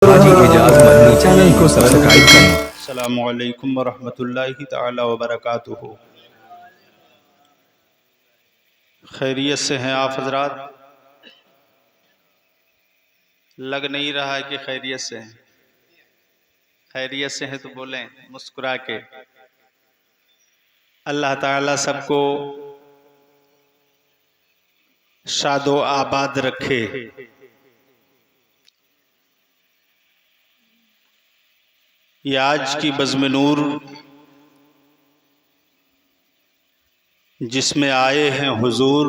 हाजी Ejaz Madani channel को subscribe करें। अस्सलामु अलैकुम वरहमतुल्लाहि ताला वबरकातुहू। खैरियत से हैं आप हजरात? लग नहीं रहा है कि खैरियत से हैं। खैरियत से हैं तो बोलें मुस्कुरा के। अल्लाह ताला सबको शादो आबाद रखे। ये आज की बज़्म नूर जिसमें आए हैं हुजूर,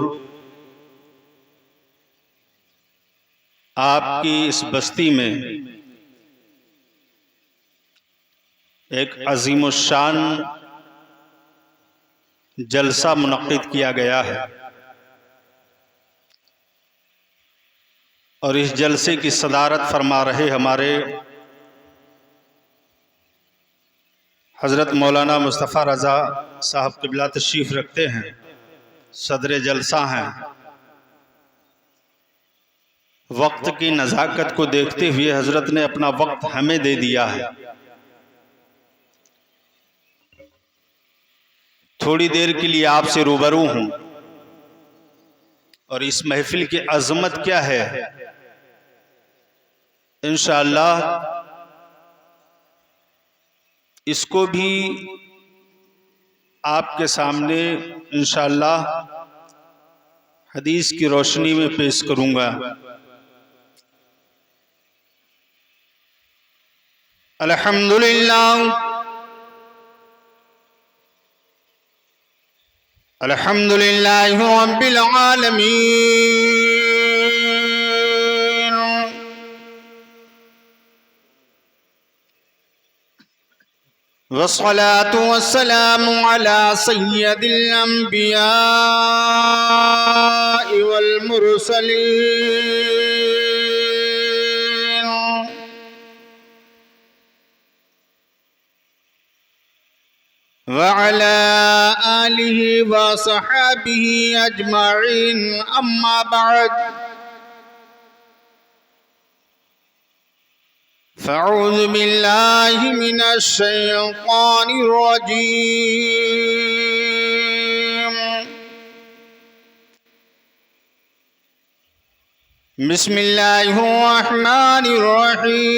आपकी इस बस्ती में एक अज़ीमुश्शान जलसा मुनक़्क़िद किया गया है और इस जलसे की सदारत फरमा रहे हमारे हज़रत मौलाना मुस्तफ़ा रज़ा साहब क़िबला तशरीफ़ रखते हैं, सदर जलसा हैं। वक्त की नज़ाकत को देखते हुए हज़रत ने अपना वक्त हमें दे दिया है। थोड़ी देर के लिए आपसे रूबरू हूँ और इस महफिल की अज़मत क्या है इंशाअल्लाह इसको भी आपके सामने इंशाअल्लाह हदीस की रोशनी में पेश करूँगा। अल्हम्दुलिल्लाह अल्हम्दुलिल्लाहि रब्बिल आलमीन वस्सलातु वस्सलामु अला सय्यदिल अंबिया वल मुरसलीन व अला आलिहि व सहाबिहि अजमईन, अम्मा बअद। फ़अऊज़ु बिल्लाहि मिनश शैतानिर रजीम। बिस्मिल्लाहिर रहमानिर रहीम।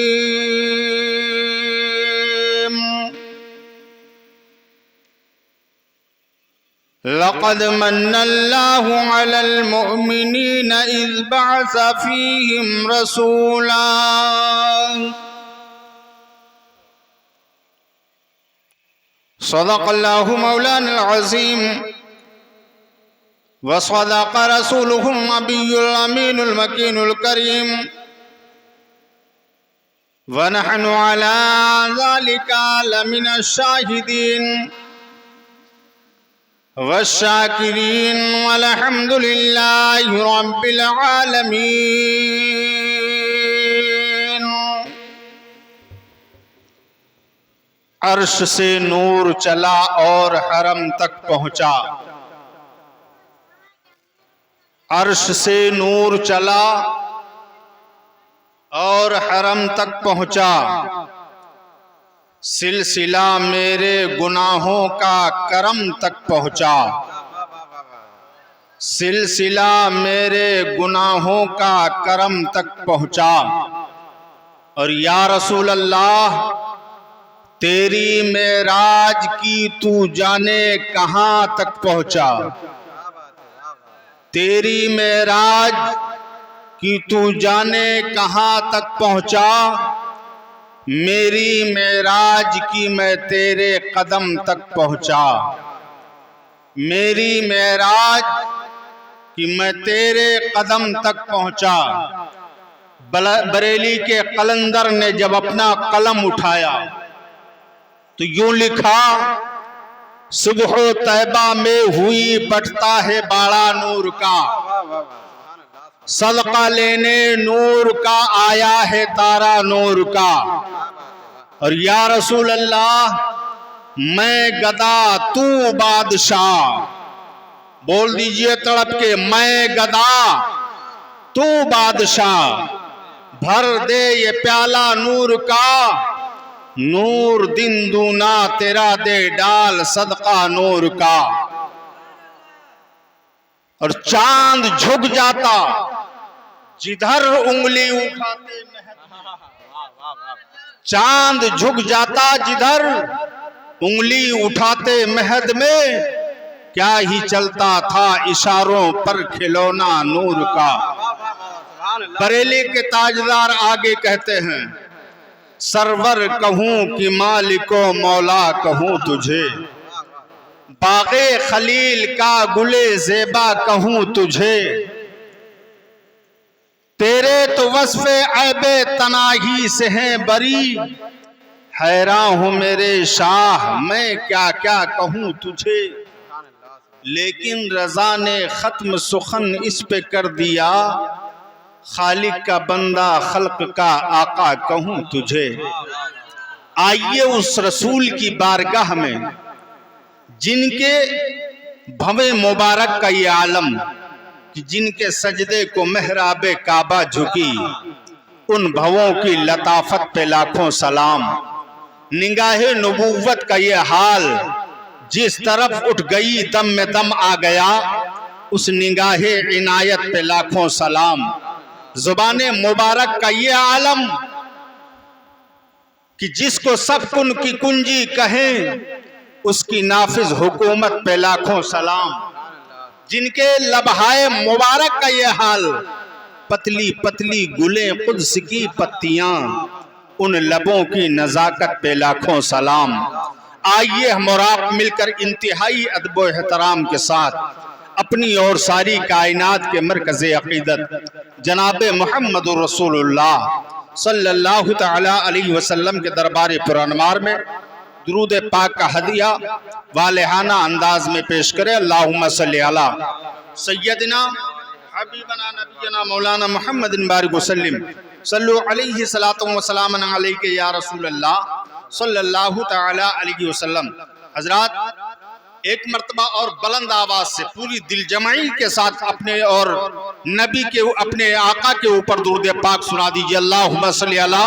लक़द मन्नल्लाहु अलल मुअमिनीना इज़ बअस फ़ीहिम रसूला सदक़ल्लाहु मौलाना अज़ीम व सदक़ रसूलुहुन नबियुल अमीनुल मकीनुल करीम व नहनु अला ज़ालिका लमिनश शाहिदीन वश्शाकिरीन वल्हम्दुलिल्लाहि रब्बिल आलमीन। अर्श से नूर चला और हरम तक पहुंचा। अर्श से नूर चला और हरम तक पहुंचा। सिलसिला मेरे गुनाहों का करम तक पहुंचा। सिलसिला मेरे गुनाहों का करम तक पहुंचा। और या रसूल अल्लाह, तेरी मेराज की तू जाने कहां तक पहुंचा। तेरी मेराज की तू जाने कहां तक पहुंचा। मेरी मेराज की मैं तेरे कदम तक पहुंचा। मेरी मेराज की मैं तेरे कदम तक पहुंचा। बरेली के कलंदर ने जब अपना कलम उठाया तो यूं लिखा, सुबह तैबा में हुई बटता है बाड़ा नूर का, सदका लेने नूर का आया है तारा नूर का। और या रसूल अल्लाह, मैं गदा तू बादशाह। बोल दीजिए तड़प के, मैं गदा तू बादशाह। भर दे ये प्याला नूर का, नूर दिन दूना तेरा दे डाल सदका नूर का। और चांद झुक जाता जिधर उंगली उठाते महद, चांद झुक जाता जिधर उंगली उठाते महद में, क्या ही चलता था इशारों पर खिलौना नूर का। बरेली के ताजदार आगे कहते हैं, सरवर कहूं कि मालिको मौला कहूं तुझे, बागे खलील का गुले ज़ेबा कहूं तुझे, तेरे तो वस्फ़े ऐबे तनाही से हैं बरी, हैरान हूं मेरे शाह मैं क्या क्या कहूं तुझे। लेकिन रज़ा ने ख़त्म सुखन इस पे कर दिया, खालिक का बंदा खल्क का आका कहूं तुझे। आइए उस रसूल की बारगाह में जिनके भवे मुबारक का ये आलम, कि जिनके सजदे को मेहराबे काबा झुकी, उन भवों की लताफत पे लाखों सलाम। निगाहे नबूवत का ये हाल जिस तरफ उठ गई दम में दम आ गया, उस निगाहे इनायत पे लाखों सलाम। जुबाने मुबारक का ये आलम कि जिसको सब कुन की कुंजी कहें, उसकी नाफिज हुकूमत पे लाखों सलाम। जिनके लबहाए मुबारक का ये हाल, पतली पतली गुले कुद्स की पत्तियां, उन लबों की नजाकत पे लाखों सलाम। आइए हम और आप मिलकर इंतहाई अदब व एहतराम के साथ अपनी और सारी कायनात के मरकज़ अक़ीदत जनाब मोहम्मद रसूलुल्लाह सल्लल्लाहु तआला अलैहि वसल्लम के दरबार पुरानमार में दुरूद पाक का हदिया वालेहाना अंदाज में पेश करें। अल्लाहुम्मा सल्ली अला सय्यदना हबीबना नबीना मौलाना मुहम्मदिन बारिक वसल्लिम सल्लु अलैहि सलातु व सलाम अलैका या रसूल अल्लाह सल्लल्लाहु तआला अलैहि वसल्लम। हजरात, एक मर्तबा और बुलंद आवाज से पूरी दिलजमाई के साथ अपने और नबी के अपने आका के ऊपर दुरूद पाक सुना दीजिए। अल्लाहुम्मा सल्ली अला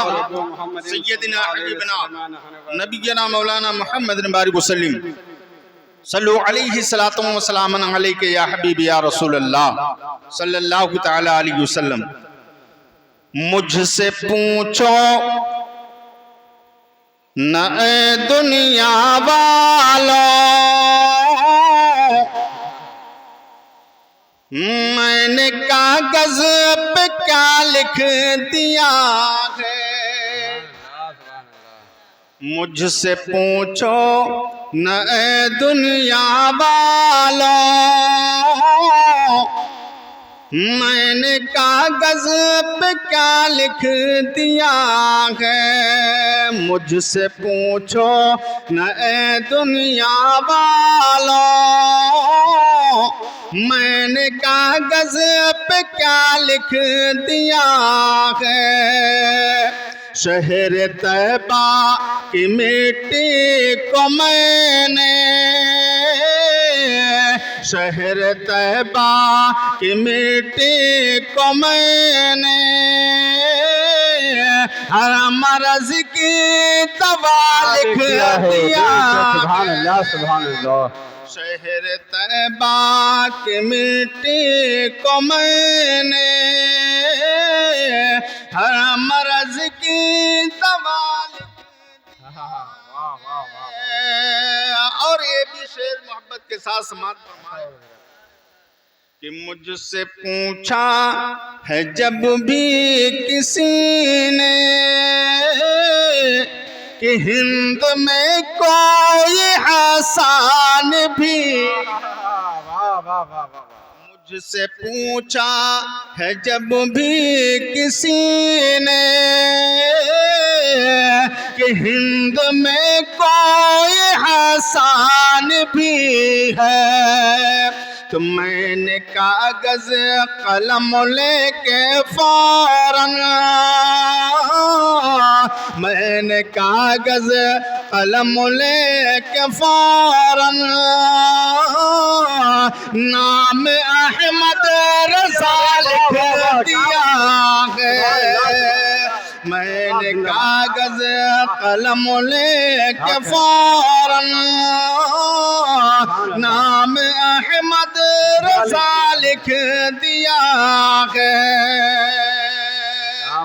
सय्यदिना हबीबना नबीना मौलाना मुहम्मदिन बारिक वसल्लिम सल्लु अलैहि सलातु व सलाम अलैका या हबीबी या रसूल अल्लाह सल्लल्लाहु तआला अलैहि वसल्लम। मुझसे पूछो न ए दुनिया वालों, मैंने कागज पे क्या लिख दिया है। मुझसे पूछो न ए दुनिया वालों, मैंने कागज पे क्या लिख दिया है। मुझसे पूछो न ए दुनिया वालों, मैंने कागज पे क्या लिख दिया है। शहर तैबा की मिट्टी को मैंने, शहर तैबा की मिट्टी को मैंने, हर मर्ज की दवा लिख दिया। सुभान अल्लाह सुभान अल्लाह। शहर तैबा की मिट्टी को मैंने, हर मर्ज की दवा लिख दिया। और ये भी शेर मोहब्बत के साथ समाप्त फरमाए कि मुझसे पूछा है जब भी किसी ने कि हिंद में कोई हसान भी, मुझसे पूछा है जब भी किसी ने कि हिंद में कोई हसान भी है, तो मैंने कागज कलम लेके फौरन, मैंने कागज कलम लेके फौरन नाम अहमद रज़ा लिख दिया है। मैंने कागज कलम लेके फौरन नाम अहमद रजा लिख दिया है।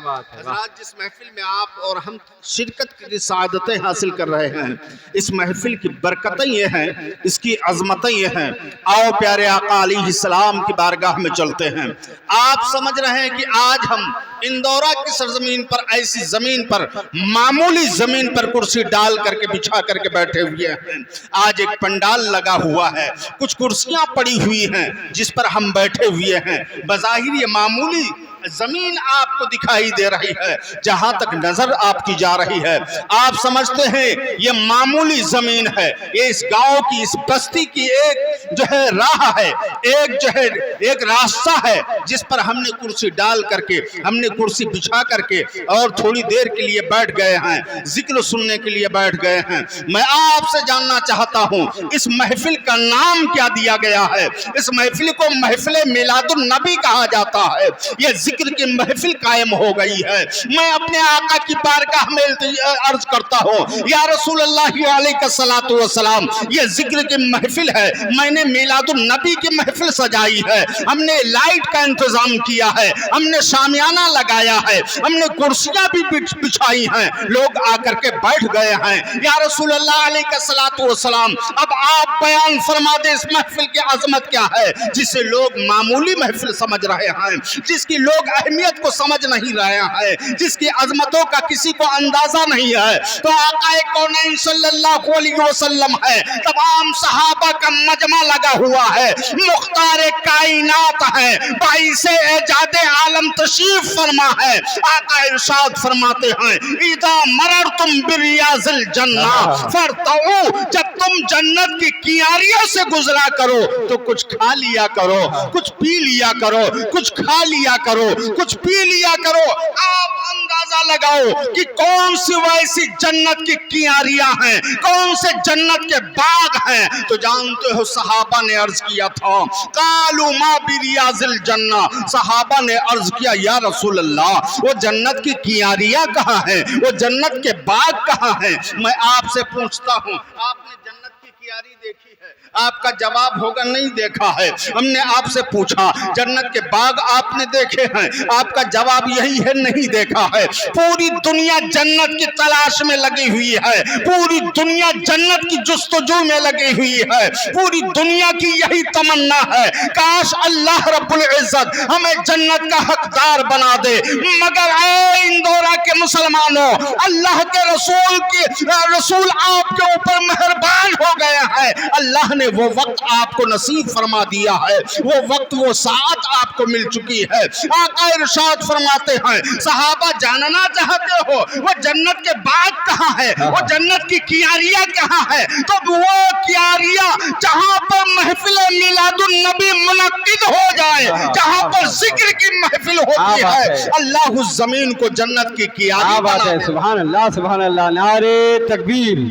हज़रात, जिस महफिल में आप और हम शिरकत की सादतें हासिल कर रहे हैं, इस महफिल की बरकतें ये हैं, इसकी अजमतें ये हैं। आओ प्यारे आका अलैहिस्सलाम की बारगाह में चलते हैं। आप समझ रहे हैं कि आज हम इंदौरा की सरजमीन पर, ऐसी जमीन पर, मामूली जमीन पर कुर्सी डाल करके बिछा करके बैठे हुए हैं। आज एक पंडाल लगा हुआ है, कुछ कुर्सियां पड़ी हुई हैं जिस पर हम बैठे हुए हैं। बज़ाहिर ये मामूली जमीन आपको दिखाई दे रही है, जहां तक नजर आपकी जा रही है आप समझते हैं ये मामूली जमीन है। ये इस गांव की, इस बस्ती की एक जो है राह है, एक जो है एक रास्ता है जिस पर हमने कुर्सी डाल करके, हमने कुर्सी बिछा करके और थोड़ी देर के लिए बैठ गए हैं, जिक्र सुनने के लिए बैठ गए हैं। मैं आपसे जानना चाहता हूं इस महफिल का नाम क्या दिया गया है? इस महफिल को महफिल मिलादुन नबी कहा जाता है। ये जिक्र की महफिल कायम हो गई है। मैं अपने आका की बारगाह में अर्ज करता हूँ, या रसूल अल्लाह अलैहिस्सलातु वस्सलाम, ये जिक्र की महफिल है। मैंने मिलादुन नबी की महफिल सजाई है, हमने लाइट का इंतजाम किया है, हमने शामियाना लगाया है, हमने कुर्सियां भी बिछाई हैं, लोग आकर के बैठ गए हैं। या रसूल अल्लाह अलैहिस्सलातु वस्सलाम, अब आप बयान फरमा दे इस महफिल की अजमत क्या है, जिसे लोग मामूली महफिल समझ रहे हैं, जिसकी लोग अहमियत को समझ नहीं रहे हैं, जिसकी अजमतों का किसी को अंदाजा नहीं है। तो आका कौनैन सल्लल्लाहु अलैहि वसल्लम है, तमाम सहाबा का मजमा लगा हुआ है, मुख्तार कायनात है, बाइसे एजादे आलम तशरीफ फरमा है। आका इरशाद फरमाते हैं, इदा मररतुम बिरियाजिल जन्ना फरतऊ, जब तुम जन्नत की कियारियों से गुजरा करो तो कुछ खा लिया करो, कुछ पी लिया करो, कुछ खा लिया करो, कुछ पी लिया करो। आप अंदाजा लगाओ कि कौन सी वैसी जन्नत की कियारियां हैं, कौन से जन्नत के बाग हैं। तो जानते हो सहाबा ने अर्ज किया था, कालू मा बिरियाजिल जन्ना, सहाबा ने अर्ज किया, या रसूल अल्लाह, वो जन्नत की कियारियां कहाँ हैं, वो जन्नत के बाग कहाँ हैं? मैं आपसे पूछता हूँ, आपने जन्नत की कियारी देखी है? आपका जवाब होगा नहीं देखा है। हमने आपसे पूछा जन्नत के बाग आपने देखे हैं? आपका जवाब यही है नहीं देखा है। पूरी दुनिया जन्नत की तलाश में लगी हुई है, पूरी दुनिया जन्नत की जुस्तजू में लगी हुई है, पूरी दुनिया की यही तमन्ना है, काश अल्लाह रब्बुल इज्जत हमें जन्नत का हकदार बना दे। मगर ऐ इंदौरा के मुसलमानों, अल्लाह के रसूल आपके ऊपर मेहरबान हो गया है। अल्लाह ने वो वक्त आपको नसीब फरमा दिया है, वो वक्त, वो साथ आपको मिल चुकी है। आका इरशाद फरमाते हैं, सहाबा जानना चाहते हो वो जन्नत के बाग कहाँ है, वो जन्नत की कियारियां कहाँ है? तो वो कियारियां जहां पर महफिल मिलादुन नबी मुनक्किद हो जाए, जहां पर जिक्र की महफिल होती है, अल्लाह उस जमीन को जन्नत की कियारी बना दे। सुभान अल्लाह, सुभान अल्लाह। नारे तकबीर,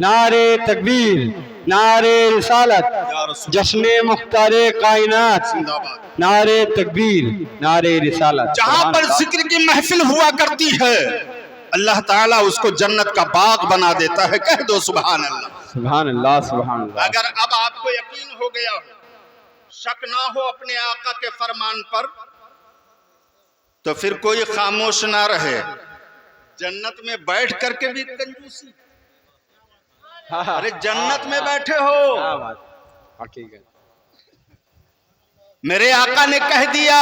नारे तकबीर, नारे रिसालत, जश्न मुख्तारे कायनात, नारे तकबीर, नारे रिसालत। जहां पर जिक्र की महफिल हुआ करती है, अल्लाह ताला उसको जन्नत का बाग बना देता है। कह दो सुभान अल्लाह, सुभान अल्लाह, सुभान अल्लाह। अगर अब आपको यकीन हो गया हो, शक ना हो अपने आका के फरमान पर, तो फिर कोई खामोश ना रहे। जन्नत में बैठ करके भी कंजूसी, अरे जन्नत में बैठे हो, मेरे आका ने कह दिया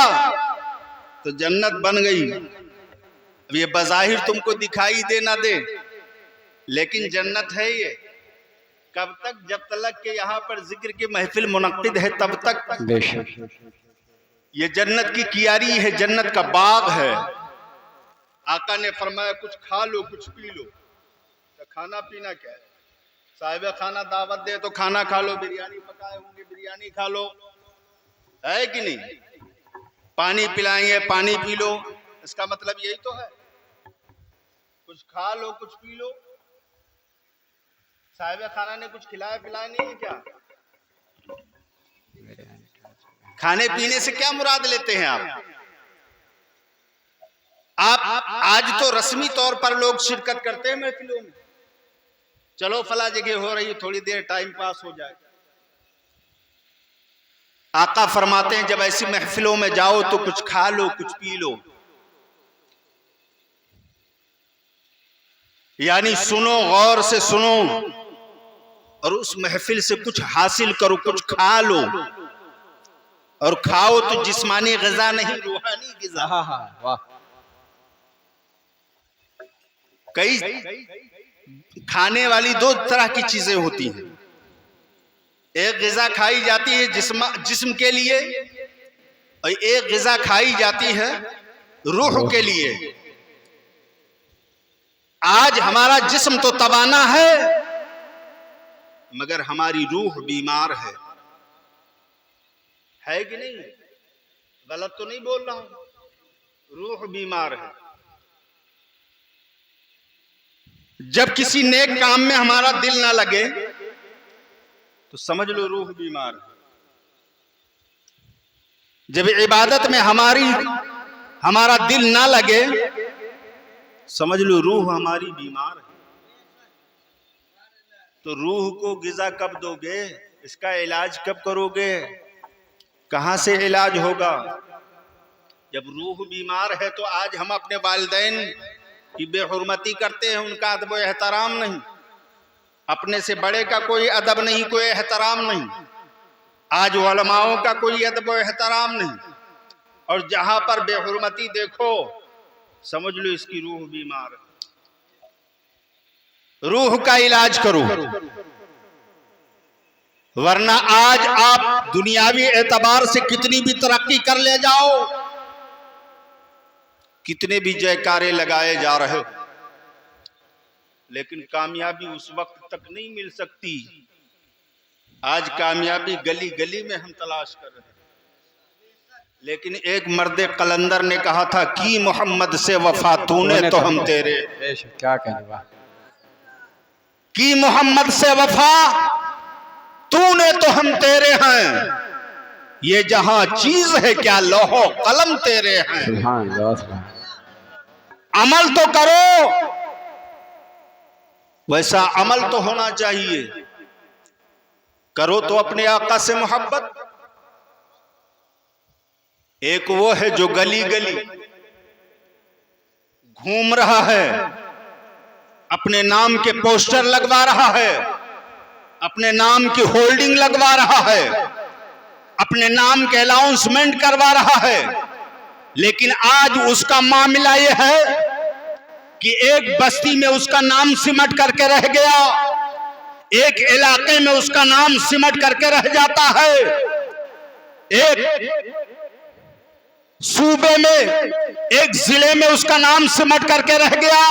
तो जन्नत बन गई। अब ये बज़ाहिर तुमको दिखाई दे ना दे, लेकिन जन्नत है ये। कब तक? जब तक के यहाँ पर जिक्र की महफिल मुनक्किद है तब तक। ये जन्नत की कियारी है, जन्नत का बाग है। आका ने फरमाया कुछ खा लो, कुछ पी लो। तो खाना पीना क्या है? साहिब खाना दावत दे तो खाना खा लो, बिरयानी पकाए होंगे बिरयानी खा लो, है कि नहीं? पानी पिलाएंगे, पानी पी लो, इसका मतलब यही तो है। कुछ खा लो, कुछ पी लो। साहिब खाना ने कुछ खिलाया पिलाया नहीं है क्या? खाने पीने से क्या मुराद लेते हैं आप? आप आज तो रस्मी तौर पर लोग शिरकत करते हैं महफिलों में, चलो फला जगह हो रही है, थोड़ी देर टाइम पास हो जाए। आका फरमाते हैं जब ऐसी महफिलों में जाओ तो कुछ खा लो, कुछ पी लो, यानी सुनो, गौर से सुनो और उस महफिल से कुछ हासिल करो, कुछ खा लो। और खाओ तो जिस्मानी ग़िज़ा नहीं, रूहानी ग़िज़ा। वाह। कई खाने वाली दो तरह की चीजें होती हैं। एक ग़िज़ा खाई जाती है जिस्म के लिए, और एक ग़िज़ा खाई जाती है रूह के लिए। आज हमारा जिस्म तो तवाना है, मगर हमारी रूह बीमार है कि नहीं? गलत तो नहीं बोल रहा हूं, रूह बीमार है। जब किसी नेक काम में हमारा दिल ना लगे तो समझ लो रूह बीमार है। जब इबादत में हमारा दिल ना लगे समझ लो रूह हमारी बीमार है। तो रूह को ग़िज़ा कब दोगे? इसका इलाज कब करोगे? कहां से इलाज होगा? जब रूह बीमार है तो आज हम अपने वालिदैन की बेहुरमती करते हैं, उनका अदब एहतराम नहीं, अपने से बड़े का कोई अदब नहीं, कोई एहतराम नहीं, आज उलमाओं का कोई अदब एहतराम नहीं। और जहां पर बेहुरमती देखो समझ लो इसकी रूह बीमार है। रूह का इलाज करो, वरना आज आप दुनियावी एतबार से कितनी भी तरक्की कर ले जाओ, कितने भी जयकारे लगाए जा रहे हो, लेकिन कामयाबी उस वक्त तक नहीं मिल सकती। आज कामयाबी गली गली में हम तलाश कर रहे हैं, लेकिन एक मर्द कलंदर ने कहा था कि मोहम्मद से वफा तूने तो हम तेरे। क्या कहने वाह। कि मोहम्मद से वफा तूने तो हम तेरे हैं, ये जहां चीज है क्या लोहो कलम तेरे हैं। सुभान अल्लाह। अमल तो करो, वैसा अमल तो होना चाहिए। करो तो अपने आका से मोहब्बत। एक वो है जो गली गली घूम रहा है, अपने नाम के पोस्टर लगवा रहा है, अपने नाम की होल्डिंग लगवा रहा है, अपने नाम के अनाउंसमेंट करवा रहा है, लेकिन आज उसका मामला यह है कि एक बस्ती में उसका नाम सिमट करके रह गया, एक इलाके में उसका नाम सिमट करके रह जाता है, एक सूबे में, एक जिले में उसका नाम सिमट करके रह गया।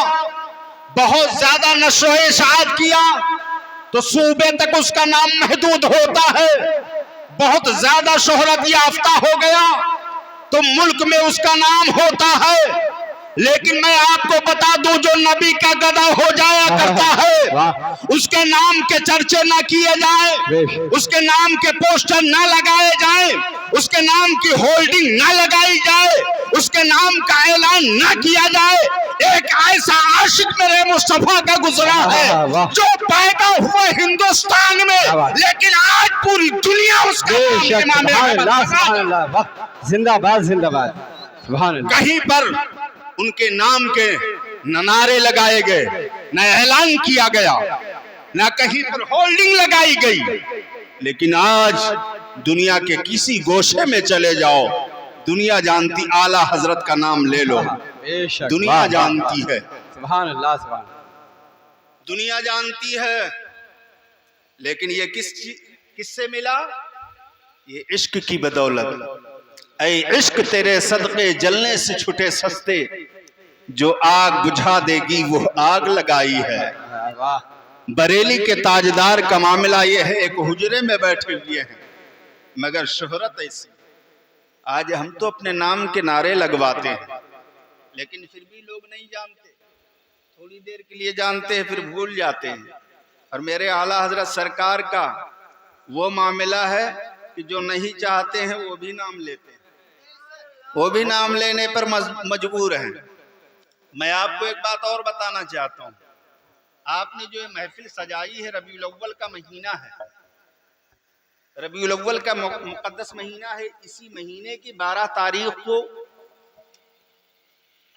बहुत ज्यादा नशो इशाअत किया तो सूबे तक उसका नाम महदूद होता है। बहुत ज्यादा शोहरत याफ्ता हो गया तो मुल्क में उसका नाम होता है। लेकिन मैं आपको बता दूं, जो नबी का गदा हो जाया करता है उसके नाम के चर्चे ना किए जाए, उसके नाम के पोस्टर ना लगाए जाए, उसके नाम की होल्डिंग ना लगाई जाए, उसके नाम का ऐलान ना किया जाए। एक ऐसा आशिक मेरे मुस्तफा का गुजरा है जो पैदा हुआ हिंदुस्तान में, लेकिन आज पूरी दुनिया उसका जिंदाबाद जिंदाबाद। कहीं पर उनके नाम के न नारे लगाए गए, न ऐलान किया गया, न कहीं पर होल्डिंग लगाई गई। लेकिन आज दुनिया के किसी गोशे में चले जाओ, दुनिया जानती, आला हजरत का नाम ले लो, दुनिया जानती है। सुभान अल्लाह, सुभान। दुनिया जानती है, लेकिन ये किससे मिला? ये इश्क की बदौलत। ऐ इश्क तेरे सदके जलने से छुटे सस्ते, जो आग बुझा देगी वो आग लगाई है। बरेली के ताजदार का मामला ये है, एक हुजरे में बैठे हुए हैं मगर शोहरत ऐसी। आज हम तो अपने नाम के नारे लगवाते हैं, लेकिन फिर भी लोग नहीं जानते, थोड़ी देर के लिए जानते हैं फिर भूल जाते हैं। और मेरे आला हजरत सरकार का वो मामला है कि जो नहीं चाहते हैं वो भी नाम लेते हैं, वो भी नाम लेने पर मजबूर हैं। मैं आपको एक बात और बताना चाहता हूं, आपने जो ये महफिल सजाई है, रबीउल अव्वल का महीना है, रबीउल अव्वल का मुकद्दस महीना है। इसी महीने की 12 तारीख को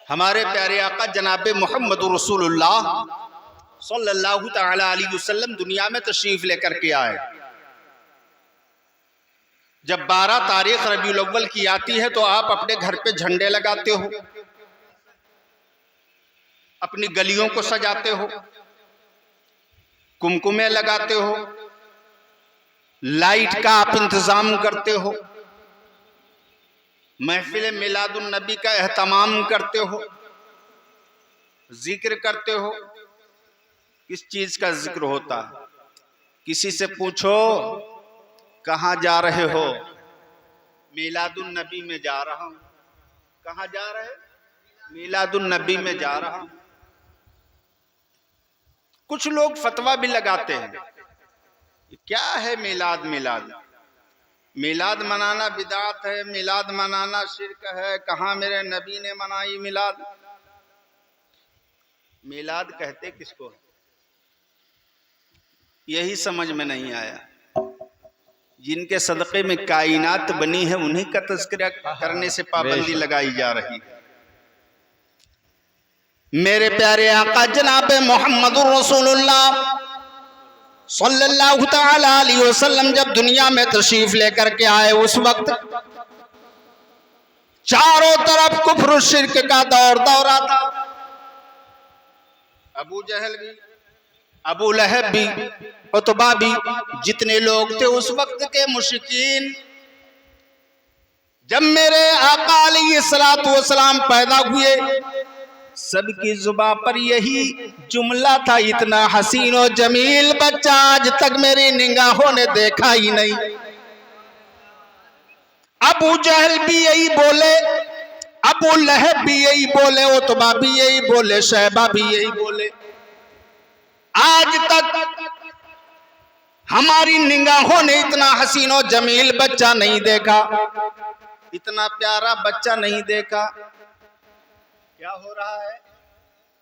हमारे प्यारे आका जनाब मोहम्मद रसूलुल्लाह सल्लल्लाहु तआला अलैहि वसल्लम दुनिया में तशरीफ लेकर के आए। जब 12 तारीख रबीउल अव्वल की आती है तो आप अपने घर पे झंडे लगाते हो, अपनी गलियों को सजाते हो, कुमकुमे लगाते हो, लाइट का आप इंतजाम करते हो, महफिल मिलादुन नबी का एहतमाम करते हो, जिक्र करते हो। किस चीज का जिक्र होता है? किसी से पूछो कहां जा रहे हो? मिलादुन नबी में जा रहा हूं। कहां जा रहे? मिलादुन नबी में जा रहा हूं। कुछ लोग फतवा भी लगाते हैं, क्या है मिलाद? मिलाद मनाना बिदात है, मिलाद मनाना शिर्क है। कहां मेरे नबी ने मनाई मिलाद? मिलाद कहते किसको? यही समझ में नहीं आया। जिनके सदक़े में कायनात बनी है उन्हीं का तज़किरा करने से पाबंदी लगाई जा रही है। मेरे प्यारे आका जनाब मोहम्मद रसूलुल्लाह सल्लल्लाहु तआला अलैहि वसल्लम जब दुनिया में तशरीफ लेकर के आए, उस वक्त चारों तरफ कुफ्र शिर्क का दौर दौरा था। अबू जहल भी, अबू लहब भी, उतबा भी, जितने लोग थे उस वक्त के मुशरिकीन, जब मेरे आका अलैहिस्सलातु वस्सलाम पैदा हुए, सबकी जुबां पर यही जुमला था, इतना हसीन और जमील बच्चा आज तक मेरी निगाहों ने देखा ही नहीं। अबू जहल भी यही बोले, अबू लहब भी यही बोले, उतबा भी यही बोले, शैबा भी यही बोले। आज तक हमारी निगाहों ने इतना हसीन और जमील बच्चा नहीं देखा, इतना प्यारा बच्चा नहीं देखा। क्या हो रहा है?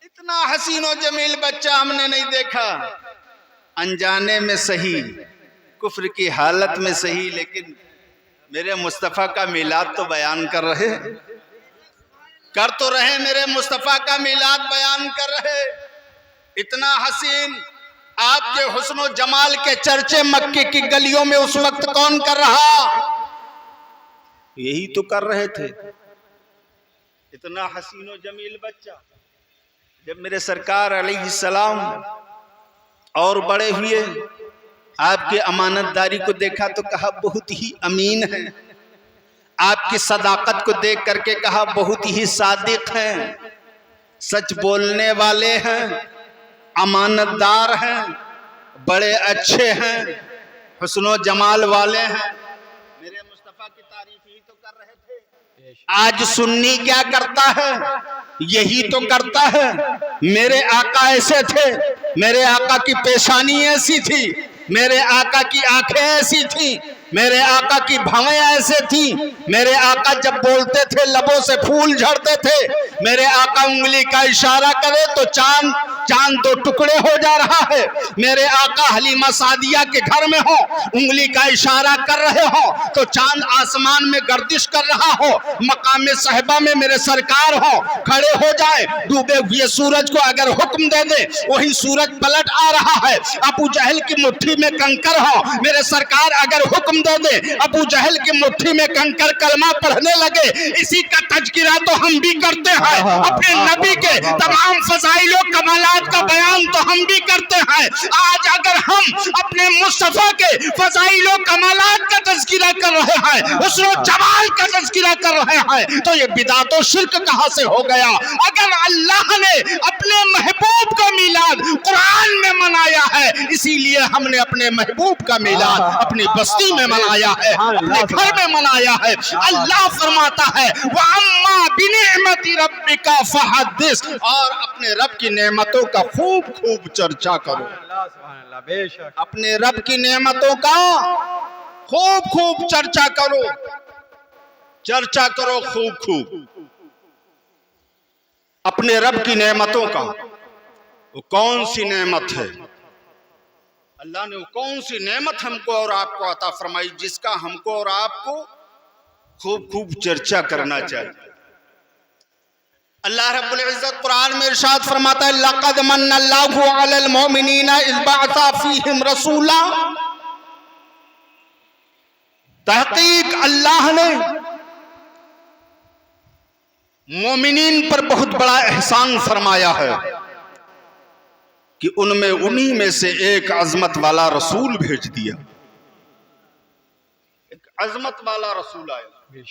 इतना हसीन और जमील बच्चा हमने नहीं देखा। अनजाने में सही, कुफ्र की हालत में सही, लेकिन मेरे मुस्तफ़ा का मिलाद तो बयान कर रहे, कर तो रहे, मेरे मुस्तफ़ा का मिलाद बयान कर रहे। इतना हसीन, आपके हुस्न जमाल के चर्चे मक्के की गलियों में उस वक्त कौन कर रहा? यही तो कर रहे थे। इतना हसीन और जमील बच्चा जब मेरे सरकार अलैहिस्सलाम और बड़े हुए, आपकी अमानतदारी को देखा तो कहा बहुत ही अमीन है। आपकी सदाकत को देख करके कहा बहुत ही सादिक हैं, सच बोलने वाले हैं, अमानतदार हैं, बड़े अच्छे हैं, हुस्नो जमाल वाले हैं। मेरे मुस्तफा की तारीफ ही तो कर रहे थे। आज सुन्नी क्या करता है? यही तो करता है। मेरे आका ऐसे थे, मेरे आका की पेशानी ऐसी थी, मेरे आका की आंखें ऐसी थी, मेरे आका की भवें ऐसे थी, मेरे आका जब बोलते थे लबों से फूल झड़ते थे, मेरे आका उंगली का इशारा करे तो चांद दो टुकड़े हो जा रहा है। मेरे आका हलीमा सादिया के घर में हो, उंगली का इशारा कर रहे हो तो चांद आसमान में गर्दिश कर रहा हो। मकाम साहिबा में मेरे सरकार हो, खड़े हो जाए, डूबे हुए सूरज को अगर हुक्म दे दे वही सूरज पलट आ रहा है। अबू जहल की मुट्ठी में कंकर हो, मेरे सरकार अगर हुक्म दे दे, अबू जहल की मुट्ठी में कंकर कलमा पढ़ने लगे। इसी का तज़किरा तो हम भी करते हैं, अपने नबी के तमाम फज़ाइल कमालात का बयान तो हम भी करते हैं। आज अगर हम अपने मुस्तफा के फज़ाइल कमालात का तज़किरा कर रहे हैं, हुस्न जमाल का तज़किरा कर रहे हैं, तो ये बिदात और शिर्क कहां से हो गया? अगर अल्लाह ने अपने महबूब का मिलाद कुरान में मनाया है, इसीलिए हमने अपने महबूब का मिलाद अपनी बस्ती में मनाया है, अपने घर में मनाया है। अल्लाह फरमाता है वअम्मा बिनिअमति रब्बिका फहद्दिस, और अपने रब की नेमतों का खूब खूब चर्चा करो। बेशक अपने रब की नेमतों का खूब खूब चर्चा करो, चर्चा करो खूब खूब। अपने रब की नेमतों का। वो कौन सी नेमत है? अल्लाह ने वो कौन सी नेमत हमको और आपको अता फरमाई जिसका हमको और आपको खूब खूब चर्चा करना चाहिए। अल्लाह रब्बुल इज्जत कुरान में इरशाद फरमाता है, लक़द मन्नल्लाहु अलल मोमिनीना इज़ बअसा फ़ीहिम रसूला। तहकीक अल्लाह ने मोमिनीन पर बहुत बड़ा एहसान फरमाया है कि उनमें उन्हीं में से एक अजमत वाला रसूल भेज दिया। एक अजमत वाला रसूल आया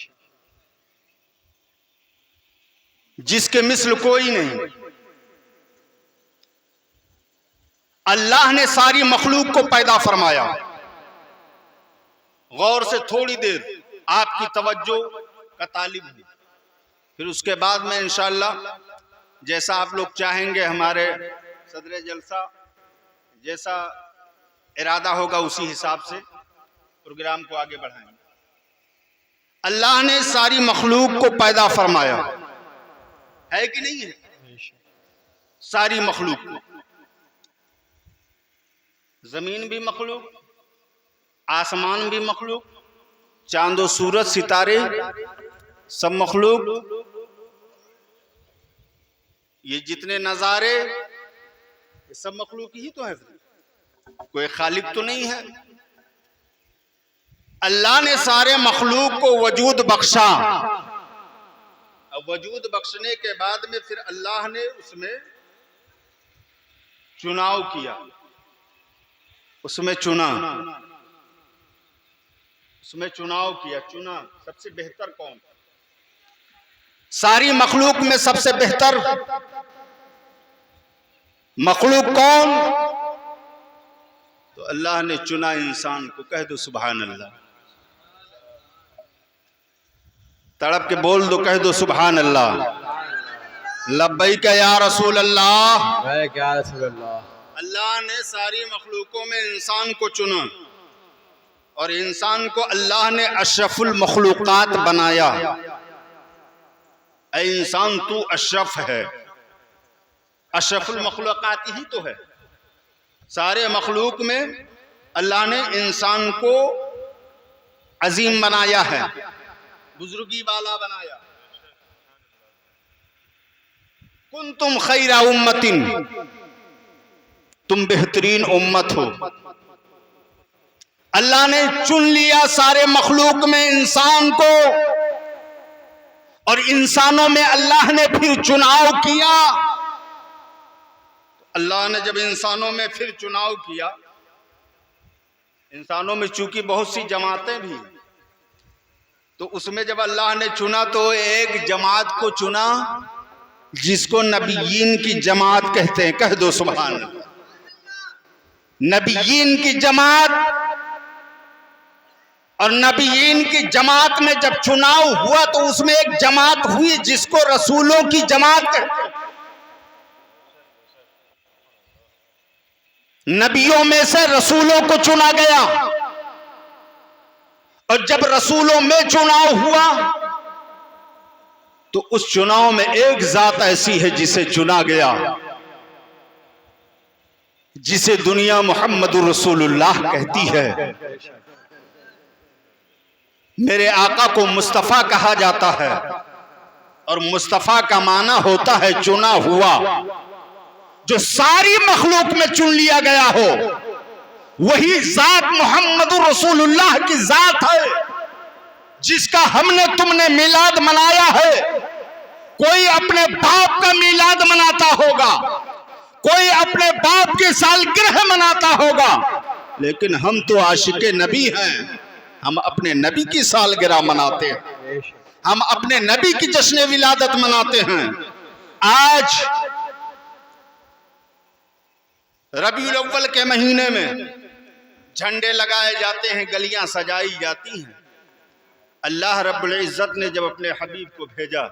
जिसके मिस्ल कोई नहीं। अल्लाह ने सारी मखलूक को पैदा फरमाया। गौर से थोड़ी देर आपकी तवज्जो का तालिब हुई, फिर उसके बाद में इंशाअल्लाह जैसा आप लोग चाहेंगे हमारे सदर जलसा जैसा इरादा होगा उसी हिसाब से प्रोग्राम को आगे बढ़ाएंगे। अल्लाह ने सारी मखलूक को पैदा फरमाया है कि नहीं है? सारी मखलूक को, जमीन भी मखलूक, आसमान भी मखलूक, चांदो सूरज सितारे सब मखलूक, ये जितने नजारे ये सब मखलूक ही तो है, कोई खालिक तो नहीं है। अल्लाह ने सारे मखलूक को वजूद बख्शा। अब वजूद बख्शने के बाद में फिर अल्लाह ने उसमें चुनाव किया, उसमें चुना, उसमें चुनाव किया, चुना सबसे बेहतर कौन? सारी मखलूक में सबसे बेहतर मखलूक कौन? तो अल्लाह ने चुना इंसान को। कह दो सुभान अल्लाह, तड़प के बोल दो, कह दो सुभान अल्लाह। लब्बैक या रसूल अल्लाह। अल्लाह ने सारी मखलूकों में इंसान को चुना और इंसान को अल्लाह ने अशरफुल मखलूकात बनाया। ऐ इंसान तू अशरफ है, अशरफुल मखलूकात ही तो है। सारे मखलूक में अल्लाह ने इंसान को अजीम बनाया है, बुजुर्गी वाला बनाया। कुंतुम खैरा उम्मतिन, तुम बेहतरीन उम्मत हो। अल्लाह ने चुन लिया सारे मखलूक में इंसान को और इंसानों में अल्लाह ने फिर चुनाव किया। अल्लाह ने जब इंसानों में फिर चुनाव किया, इंसानों में चूंकि बहुत सी जमातें भी, तो उसमें जब अल्लाह ने चुना तो एक जमात को चुना जिसको नबीयीन की जमात कहते हैं। कह दो सुभान अल्लाह। नबीयीन की जमात, और नबीयीन की जमात में जब चुनाव हुआ तो उसमें एक जमात हुई जिसको रसूलों की जमात कहते हैं। नबियों में से रसूलों को चुना गया और जब रसूलों में चुनाव हुआ तो उस चुनाव में एक जात ऐसी है जिसे चुना गया, जिसे दुनिया मोहम्मदुर रसूलुल्लाह कहती है। मेरे आका को मुस्तफा कहा जाता है और मुस्तफा का माना होता है चुना हुआ। जो सारी मखलूक में चुन लिया गया हो वही जात मोहम्मदुर रसूलुल्लाह की जात है जिसका हमने तुमने मिलाद मनाया है। कोई अपने बाप का मिलाद मनाता होगा, कोई अपने बाप की सालगिरह मनाता होगा, लेकिन हम तो आशिके नबी हैं। हम अपने नबी की सालगिरह मनाते हैं, हम अपने नबी की जश्न विलादत मनाते हैं। आज रबीउल अव्वल के महीने में झंडे लगाए जाते हैं, गलियां सजाई जाती हैं। अल्लाह रब्बुल इज्जत ने जब अपने हबीब को भेजा,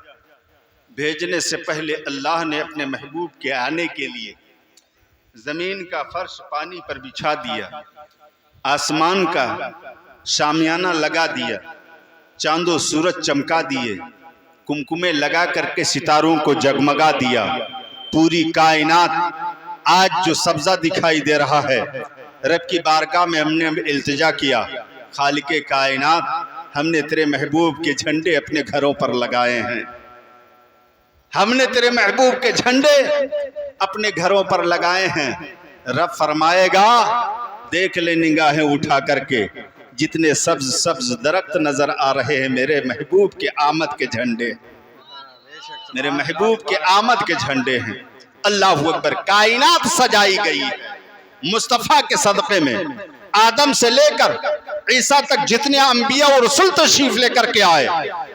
भेजने से पहले अल्लाह ने अपने महबूब के आने के लिए जमीन का फर्श पानी पर बिछा दिया, आसमान का शामियाना लगा दिया, चांदो सूरज चमका दिए, कुमकुमे लगा करके सितारों को जगमगा दिया। पूरी कायनात आज जो सब्जा दिखाई दे रहा है, रब की बारगाह में हमने इल्तिजा किया, खालिके कायनात हमने तेरे महबूब के झंडे अपने घरों पर लगाए हैं। हमने तेरे महबूब के झंडे अपने घरों पर लगाए हैं। रब फरमाएगा, देख ले निगाहें उठा करके, जितने सब्ज सब्ज दरख्त नजर आ रहे हैं मेरे महबूब के आमद के झंडे, मेरे महबूब के आमद के झंडे हैं। अल्लाह अकबर। कायनात सजाई गई है मुस्तफ़ा के सदक़े में। आदम से लेकर ईसा तक जितने अंबिया और रसूल तशरीफ लेकर के आए,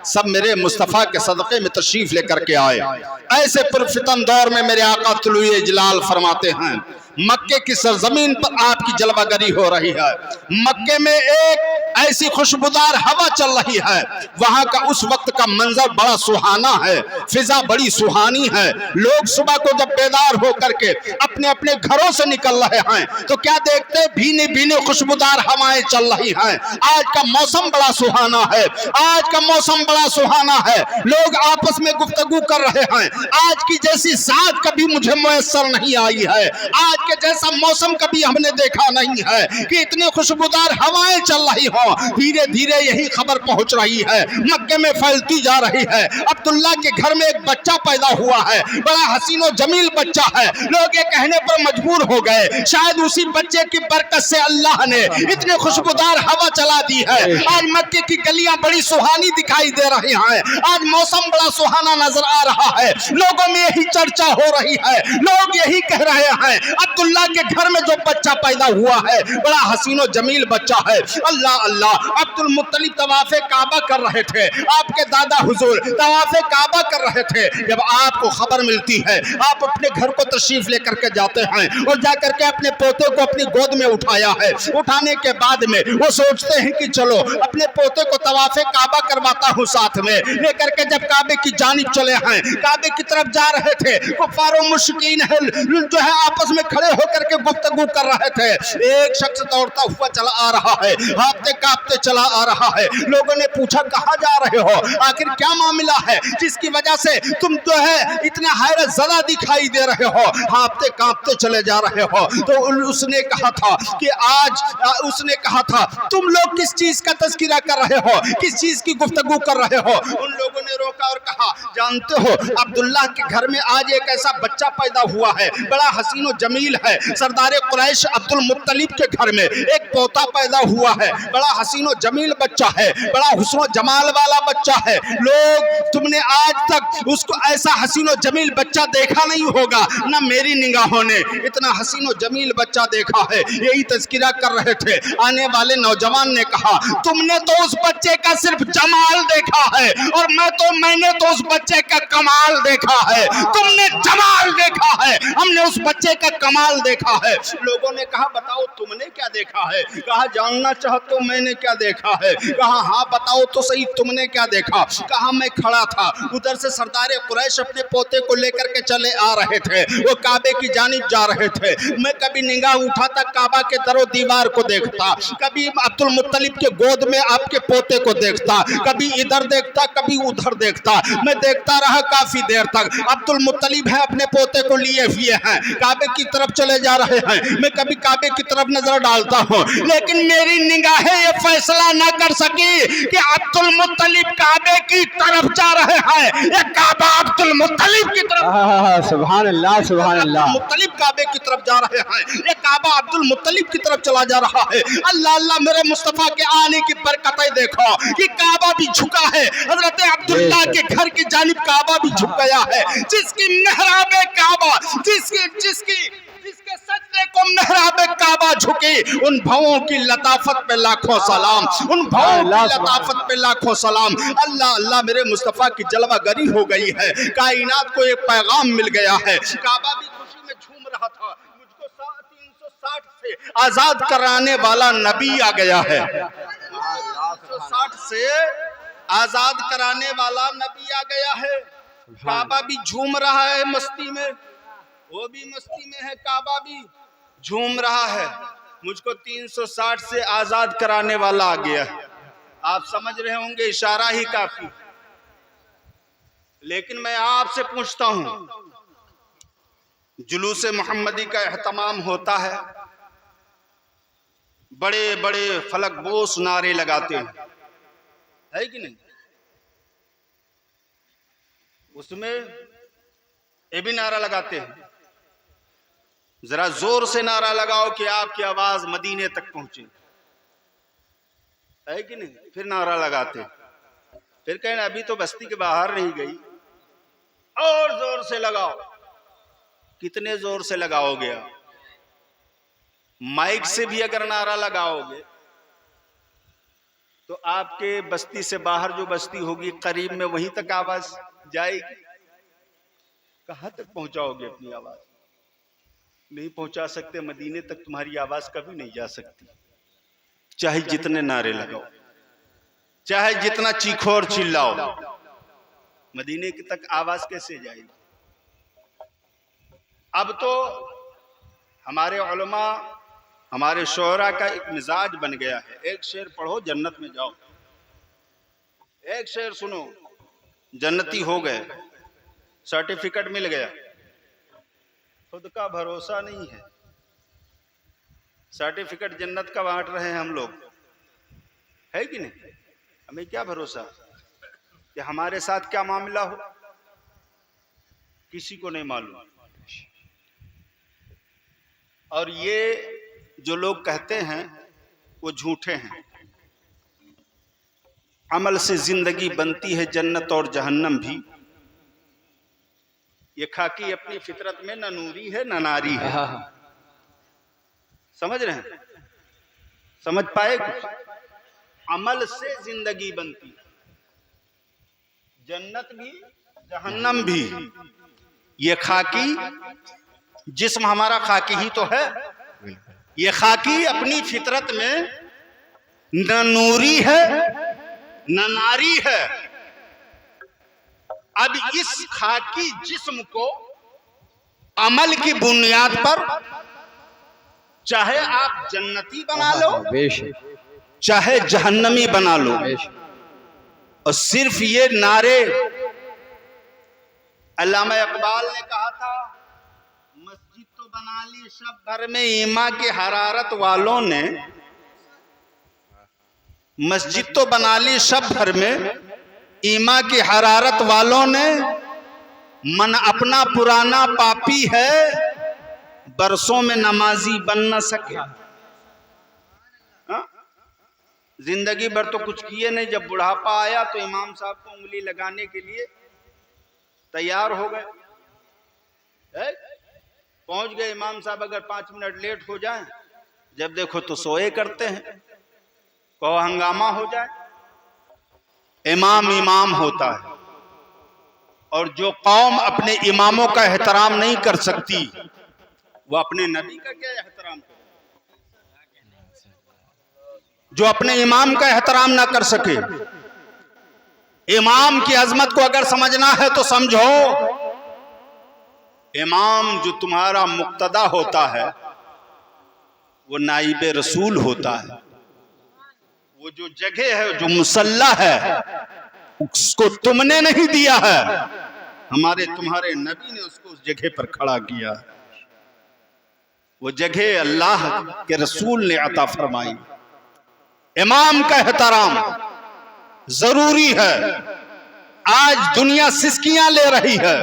सब मेरे मुस्तफ़ा के सदक़े में तशरीफ लेकर के आए। ऐसे पुरफितन दौर में मेरे आका तुलुए जलाल फरमाते हैं, मक्के की सरजमीन पर आपकी जलवागरी हो रही है। मक्के में एक ऐसी खुशबूदार हवा चल रही है, वहां का उस वक्त का मंजर बड़ा सुहाना है, फिजा बड़ी सुहानी है। लोग सुबह को जब बेदार होकर के अपने अपने घरों से निकल रहे हैं तो क्या देखते, भीनी भीनी खुशबूदार हवाएं चल रही हैं। आज का मौसम बड़ा सुहाना है, आज का मौसम बड़ा सुहाना है। लोग आपस में गुफ्तगू कर रहे हैं, आज की जैसी साथ कभी मुझे मुयस्सर नहीं आई है, आज के जैसा मौसम कभी हमने देखा नहीं है कि इतनी खुशबूदार हवाएं चल रही हो। धीरे धीरे यही खबर पहुंच रही है, मक्के में फैलती जा रही है। अब्दुल्ला के घर में एक बच्चा पैदा हुआ है, बड़ा हसीनो जमील बच्चा है। लोग ये कहने पर मजबूर हो गए, शायद उसी बच्चे की बरकत से अल्लाह ने इतनी खुशबूदार हवा चला दी है। आज मक्के की गलियां बड़ी सुहानी दिखाई दे रही हैं, आज मौसम बड़ा सुहाना नजर आ रहा है। लोगों में यही चर्चा हो रही है, लोग यही कह रहे हैं, अब्दुल्ला के घर में जो बच्चा पैदा हुआ है बड़ा हसीनो जमील बच्चा है। अल्लाह अल्लाह। अब्दुल मुत्तलिब तवाफ़े काबा कर रहे थे, आपके दादा हुजूर तवाफ़े काबा कर रहे थे। जब आपको खबर मिलती है, आप अपने घर को तशरीफ लेकर के जाते हैं और जाकर के अपने पोते को अपनी गोद में उठाया है। उठाने के बाद में वो सोचते हैं कि चलो अपने पोते को तवाफ़े काबा करवाता हूँ साथ में। लेकर के जब काबे की जानिब चले हैं, काबे की तरफ जा रहे थे, कुफ्फार और मुश्रिकीन जो है आपस में खड़े होकर के गुफ्तगू कर रहे थे। एक शख्स दौड़ता हुआ चला आ रहा है, हाथते कांपते चला आ रहा है। लोगों ने पूछा, कहाँ जा रहे हो, आखिर क्या मामला है जिसकी वजह से तुम जो है इतना हैरत ज़दा दिखाई दे रहे हो, हाथते कांपते चले जा रहे हो। तो उसने कहा था कि उसने कहा था तुम लोग किस चीज का तज़किरा कर रहे हो, किस चीज की गुफ्तगू कर रहे हो। उन लोगों ने रोका और कहा, जानते हो अब्दुल्ला के घर में आज एक ऐसा बच्चा पैदा हुआ है, बड़ा हसीनो जमील है। सरदार कुरैश अब्दुल मुत्तलिब के घर में एक पोता पैदा हुआ है, बड़ा हसीनो जमील बच्चा है, बड़ा हुस्न जमाल वाला बच्चा है। लोग तुमने आज तक उसको ऐसा हसीनो जमील बच्चा देखा नहीं होगा, ना मेरी निगाहों ने इतना हसीनो जमील बच्चा देखा है। यही तज़किरा कर रहे थे। आने वाले नौजवान ने कहा, तुमने तो उस बच्चे का सिर्फ जमाल देखा है और मैंने तो उस बच्चे का कमाल देखा है। तुमने जमाल देखा है, हमने उस बच्चे का कमाल देखा है। लोगों ने कहा, बताओ तुमने क्या देखा है। कहा, जानना चाहते हो मैंने क्या देखा है। कहा, हाँ बताओ तो सही, तुमने क्या देखा। कहा, मैं खड़ा था, उधर से सरदार कुरैश अपने पोते को लेकर के चले आ रहे थे, वो काबे की जानिब जा रहे थे। मैं कभी निगाह उठाता काबा के दरो दीवार को देखता, कभी अब्दुल मुत्तलिब के गोद में आपके पोते को देखता, कभी इधर देखता कभी उधर देखता। मैं देखता रहा काफी देर तक। अब्दुल मुत्तलिब है अपने पोते को लिए हुए हैं, काबे की तरफ चले जा रहे हैं। मैं कभी काबे की तरफ नजर डालता हूँ, लेकिन मेरी निगाहें ये फैसला न कर सकी कि अब्दुल मुत्तलिब काबे की तरफ जा रहे हैं या काबा अब्दुल मुत्तलिब की तरफ। सुभान अल्लाह, सुभान अल्लाह। मुत्तलिब काबे की तरफ जा रहे हैं, ये काबा अब्दुल मुत्तलिब की तरफ चला जा रहा है। अल्लाह अल्लाह, मेरे मुस्तफा के आने की बरकतें देखो कि काबा भी झुका है, हजरत अब्दुल्ला के घर की जानिब काबा भी झुक गया है। जिसकी मेहराबे काबा, जिसके सजदे को मेहराबे काबा झुकी, उन भावों की लताफत पे लाखों सलाम, उन भावों की लताफत पे लाखों सलाम। अल्लाह अल्लाह, मेरे मुस्तफा की जलवागरी हो गई है, कायनात को एक पैगाम मिल गया है। काबा भी खुशी में झूम रहा था, मुझको 360 से आजाद कराने वाला नबी आ गया है। 360 से आजाद कराने वाला नबी आ गया है। काबा भी झूम रहा है मस्ती में, वो भी मस्ती में है, काबा भी झूम रहा है। मुझको 360 से आजाद कराने वाला आ गया है। आप समझ रहे होंगे, इशारा ही काफी। लेकिन मैं आपसे पूछता हूं, जुलूस मोहम्मदी का एहतमाम होता है, बड़े बड़े फलक बोस नारे लगाते हैं, है कि नहीं? उसमें ये भी नारा लगाते हैं, जरा जोर से नारा लगाओ कि आपकी आवाज मदीने तक पहुंचे, है कि नहीं? फिर नारा लगाते, फिर कहें अभी तो बस्ती के बाहर नहीं गई, और जोर से लगाओ। कितने जोर से लगाओगे आप? माइक से भी अगर नारा लगाओगे तो आपके बस्ती से बाहर जो बस्ती होगी करीब में, वहीं तक आवाज जाएगी। कहां तक पहुंचाओगे अपनी आवाज? नहीं पहुंचा सकते। मदीने तक तुम्हारी आवाज कभी नहीं जा सकती, चाहे जितने नारे लगाओ, चाहे जितना चीखो और चिल्लाओ, मदीने तक आवाज कैसे जाएगी? अब तो हमारे उलमा, हमारे शोरा का एक मिजाज बन गया है, एक शेर पढ़ो जन्नत में जाओ, एक शेर सुनो जन्नती हो गए, सर्टिफिकेट मिल गया। खुद का भरोसा नहीं है, सर्टिफिकेट जन्नत का बांट रहे हैं हम लोग, है कि नहीं? हमें क्या भरोसा कि हमारे साथ क्या मामला हो, किसी को नहीं मालूम। और ये जो लोग कहते हैं वो झूठे हैं। अमल से जिंदगी बनती है जन्नत और जहन्नम भी। ये खाकी अपनी फितरत में न नूरी है न नारी है। समझ रहे हैं? समझ पाए कुछ? अमल से जिंदगी बनती है, जन्नत भी जहन्नम भी। ये खाकी जिस्म हमारा खाकी ही तो है। ये खाकी अपनी फितरत में न नूरी है न नारी है। अब इस खाकी जिस्म को अमल की बुनियाद पर चाहे आप जन्नती बना लो, चाहे जहन्नमी बना लो, और सिर्फ ये नारे, अल्लामा इकबाल ने कहा था, मस्जिद तो बना ली सब भर में, ईमा की हरारत वालों ने, मस्जिद तो बना ली सब भर में, ईमा की हरारत वालों ने, मन अपना पुराना पापी है, बरसों में नमाजी बन न सके। जिंदगी भर तो कुछ किए नहीं, जब बुढ़ापा आया तो इमाम साहब को उंगली लगाने के लिए तैयार हो गए। पहुंच गए इमाम साहब, अगर 5 मिनट लेट हो जाए, जब देखो तो सोए करते हैं, कहो हंगामा हो जाए। इमाम इमाम होता है, और जो कौम अपने इमामों का एहतराम नहीं कर सकती, वो अपने नबी का क्या एहतराम करे? जो अपने इमाम का एहतराम ना कर सके। इमाम की अजमत को अगर समझना है तो समझो, इमाम जो तुम्हारा मुक्तदा होता है वो नाइबे रसूल होता है। वो जो जगह है, जो मुसल्ला है, उसको तुमने नहीं दिया है, हमारे तुम्हारे नबी ने उसको उस जगह पर खड़ा किया है। वो जगह अल्लाह के रसूल ने अता फरमाई। इमाम का एहतराम जरूरी है। आज दुनिया सिसकियां ले रही है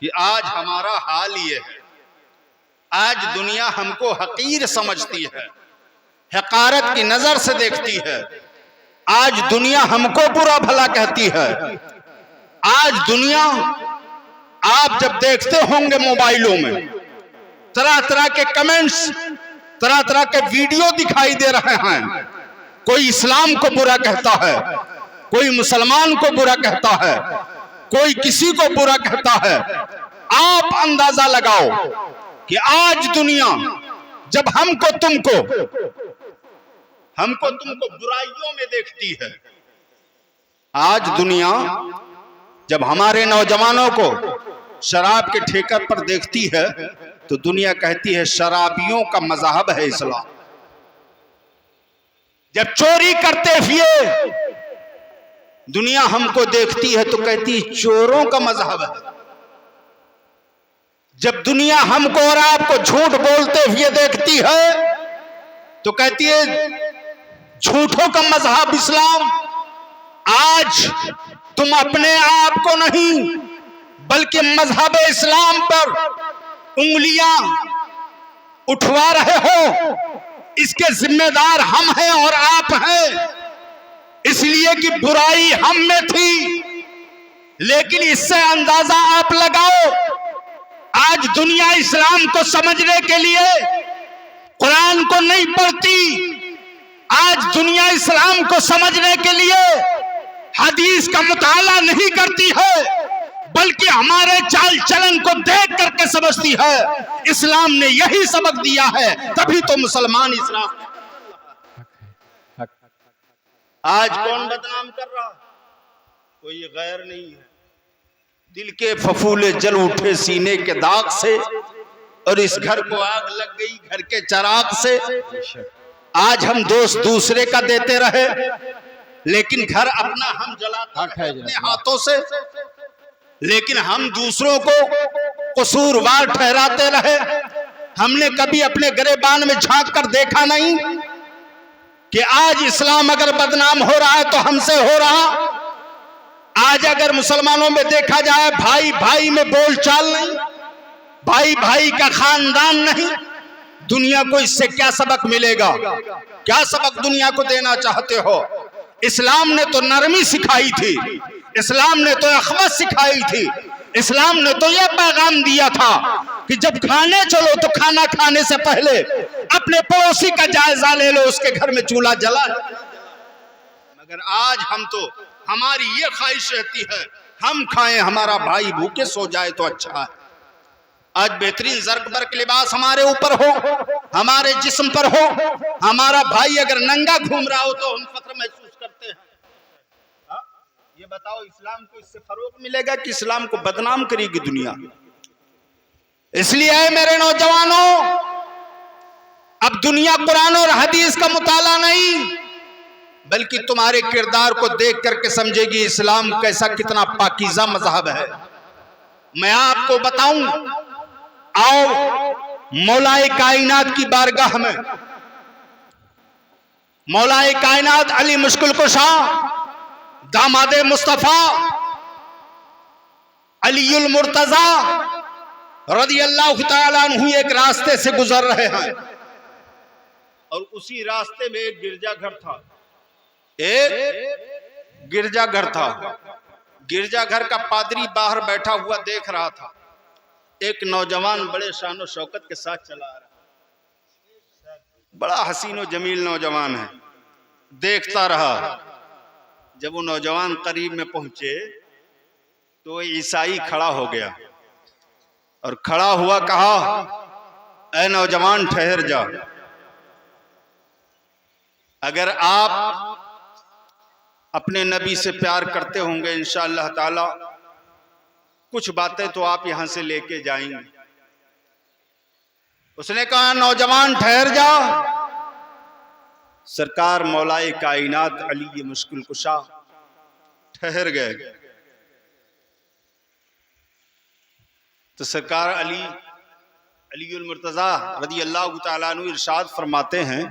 कि आज हमारा हाल ये है। आज दुनिया हमको हकीर समझती है, हकारत की नजर से देखती है। आज दुनिया हमको बुरा भला कहती है। आज दुनिया, आप जब देखते होंगे मोबाइलों में तरह तरह के कमेंट्स, तरह तरह के वीडियो दिखाई दे रहे हैं। कोई इस्लाम को बुरा कहता है, कोई मुसलमान को बुरा कहता है, कोई किसी को बुरा कहता है। आप अंदाजा लगाओ कि आज दुनिया जब हमको तुमको बुराइयों में देखती है, आज दुनिया जब हमारे नौजवानों को शराब के ठेके पर देखती है तो दुनिया कहती है शराबियों का मजहब है इस्लाम। जब चोरी करते हुए दुनिया हमको देखती है तो कहती है चोरों का मजहब है। जब दुनिया हमको और आपको झूठ बोलते हुए देखती है तो कहती है झूठों का मजहब इस्लाम। आज तुम अपने आप को नहीं बल्कि मजहब इस्लाम पर उंगलियां उठवा रहे हो। इसके जिम्मेदार हम हैं और आप हैं, इसलिए कि बुराई हम में थी। लेकिन इससे अंदाजा आप लगाओ, आज दुनिया इस्लाम को समझने के लिए कुरान को नहीं पढ़ती। आज दुनिया इस्लाम को समझने के लिए हदीस का मुताला नहीं करती है, बल्कि हमारे चाल चलन को देख करके समझती है। इस्लाम ने यही सबक दिया है, तभी तो मुसलमान इस्लाम। आज कौन बदनाम कर रहा? कोई गैर नहीं है। दिल के फफूले जल उठे सीने के दाग से, और इस घर को आग लग गई घर के चराग से। आज हम दोस्त दूसरे का देते रहे, लेकिन घर अपना हम जलाते रहे अपने हाथों से। लेकिन हम दूसरों को कसूरवार ठहराते रहे। हमने कभी अपने गिरेबान में झांक कर देखा नहीं कि आज इस्लाम अगर बदनाम हो रहा है तो हमसे हो रहा। आज अगर मुसलमानों में देखा जाए भाई भाई में बोलचाल नहीं, भाई भाई का खानदान नहीं, दुनिया को इससे क्या सबक मिलेगा? क्या सबक दुनिया को देना चाहते हो? इस्लाम ने तो नरमी सिखाई थी, इस्लाम ने तो अखवत सिखाई थी, इस्लाम ने तो यह पैगाम दिया था कि जब खाने चलो तो खाना खाने से पहले अपने पड़ोसी का जायजा ले लो, उसके घर में चूल्हा जला। मगर आज हम तो, हमारी ये ख्वाहिश रहती है हम खाएं, हमारा भाई भूखे सो जाए तो अच्छा है। आज बेहतरीन ज़र्क बर्क लिबास हमारे ऊपर हो, हमारे जिस्म पर हो। हमारा भाई अगर नंगा घूम रहा हो तो हम फख्र महसूस करते हैं। ये बताओ इस्लाम को इससे फरोग मिलेगा कि इस्लाम को बदनाम करेगी दुनिया? इसलिए मेरे नौजवानों, अब दुनिया कुरान और हदीस का मुताला नहीं बल्कि तुम्हारे किरदार को देख करके समझेगी इस्लाम कैसा, कितना पाकीज़ा मजहब है। मैं आपको बताऊं, आओ मौलाए कायनात की बारगाह में, मौलाए कायनात अली मुश्किल कुशा दामादे मुस्तफा अलीउल मुर्तजा रदियल्लाहु ताला अन्हु एक रास्ते से गुजर रहे हैं, और उसी रास्ते में एक गिरजाघर था। एक गिरजाघर था। गिरजाघर का पादरी बाहर बैठा हुआ देख रहा था। एक नौजवान बड़े शानो शौकत के साथ चला आ रहा, बड़ा हसीन और जमील नौजवान है। देखता रहा। जब वो नौजवान करीब में पहुंचे तो ईसाई खड़ा हो गया, और खड़ा हुआ कहा, ऐ नौजवान ठहर जा। अगर आप अपने नबी से प्यार करते होंगे इंशाअल्लाह ताला कुछ बातें तो आप यहां से लेके जाएंगे। उसने कहा, नौजवान ठहर जा। सरकार मौलाए कायनात अली मुश्किल कुशा ठहर गए। तो सरकार अलीउल मुर्तजा रदियल्लाहु ताला अन्हु इरशाद फरमाते हैं,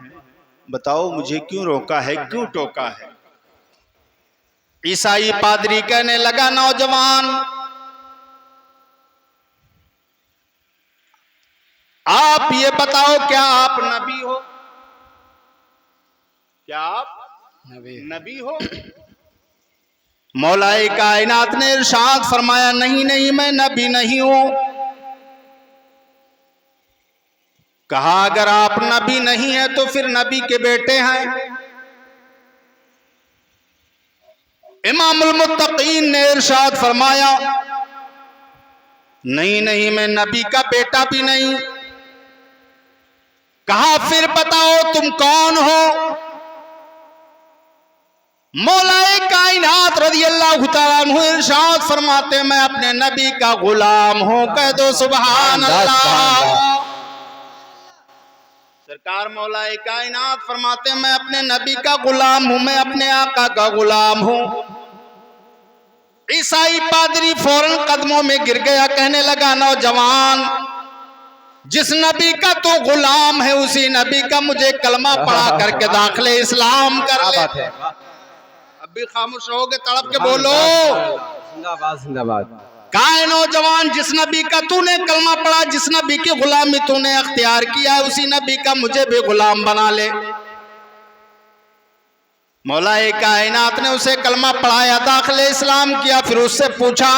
बताओ मुझे क्यों रोका है, क्यों टोका है? ईसाई पादरी कहने लगा, नौजवान आप ये बताओ, क्या आप नबी हो? क्या आप नबी हो? मौलाए कायनात ने इरशाद फरमाया, नहीं नहीं मैं नबी नहीं हूं। कहा, अगर आप नबी नहीं है तो फिर नबी के बेटे हैं। इमामुल मुत्तकीन ने इरशाद फरमाया, नहीं नहीं मैं नबी का बेटा भी नहीं। कहा, फिर बताओ तुम कौन हो? मौलाए कायनात रज़ियल्लाहु ताला अन्हु इरशाद फरमाते, मैं अपने नबी का गुलाम हूं। कह दो सुभान अल्लाह। सरकार मौलाए कायनात फरमाते, मैं अपने नबी का गुलाम हूं, मैं अपने आका का गुलाम हूं। ईसाई पादरी फौरन कदमों में गिर गया, कहने लगा नौजवान, जिस नबी का तो गुलाम है उसी नबी का मुझे कलमा पढ़ा करके दाखिले इस्लाम कर ले। अब भी खामोश रहोगे, तड़प के बोलो। जिंदाबाद जिंदाबाद। कहा है नौजवान, जिस नबी का तूने कलमा पढ़ा, जिस नबी की गुलामी तूने अख्तियार किया है उसी नबी का मुझे भी गुलाम बना ले। मौलाए कायनात ने उसे कलमा पढ़ाया, दाखिले इस्लाम किया, फिर उससे पूछा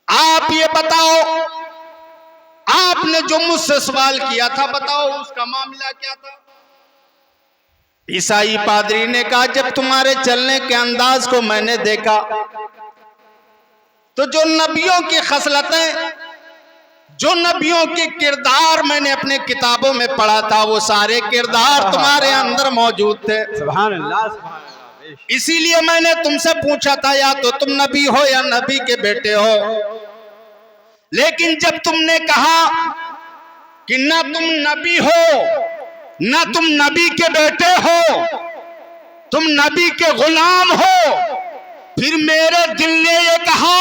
आप ये बताओ, आपने जो मुझसे सवाल किया था बताओ उसका मामला क्या था? ईसाई पादरी ने कहा, जब तुम्हारे चलने के अंदाज को मैंने देखा तो जो नबियों की खसलतें, जो नबियों के किरदार मैंने अपने किताबों में पढ़ा था वो सारे किरदार तुम्हारे अंदर मौजूद थे। सुभान अल्लाह सुभान अल्लाह। इसीलिए मैंने तुमसे पूछा था या तो तुम नबी हो या नबी के बेटे हो, लेकिन जब तुमने कहा कि ना तुम नबी हो ना तुम नबी के बेटे हो, तुम नबी के गुलाम हो, फिर मेरे दिल ने ये कहा,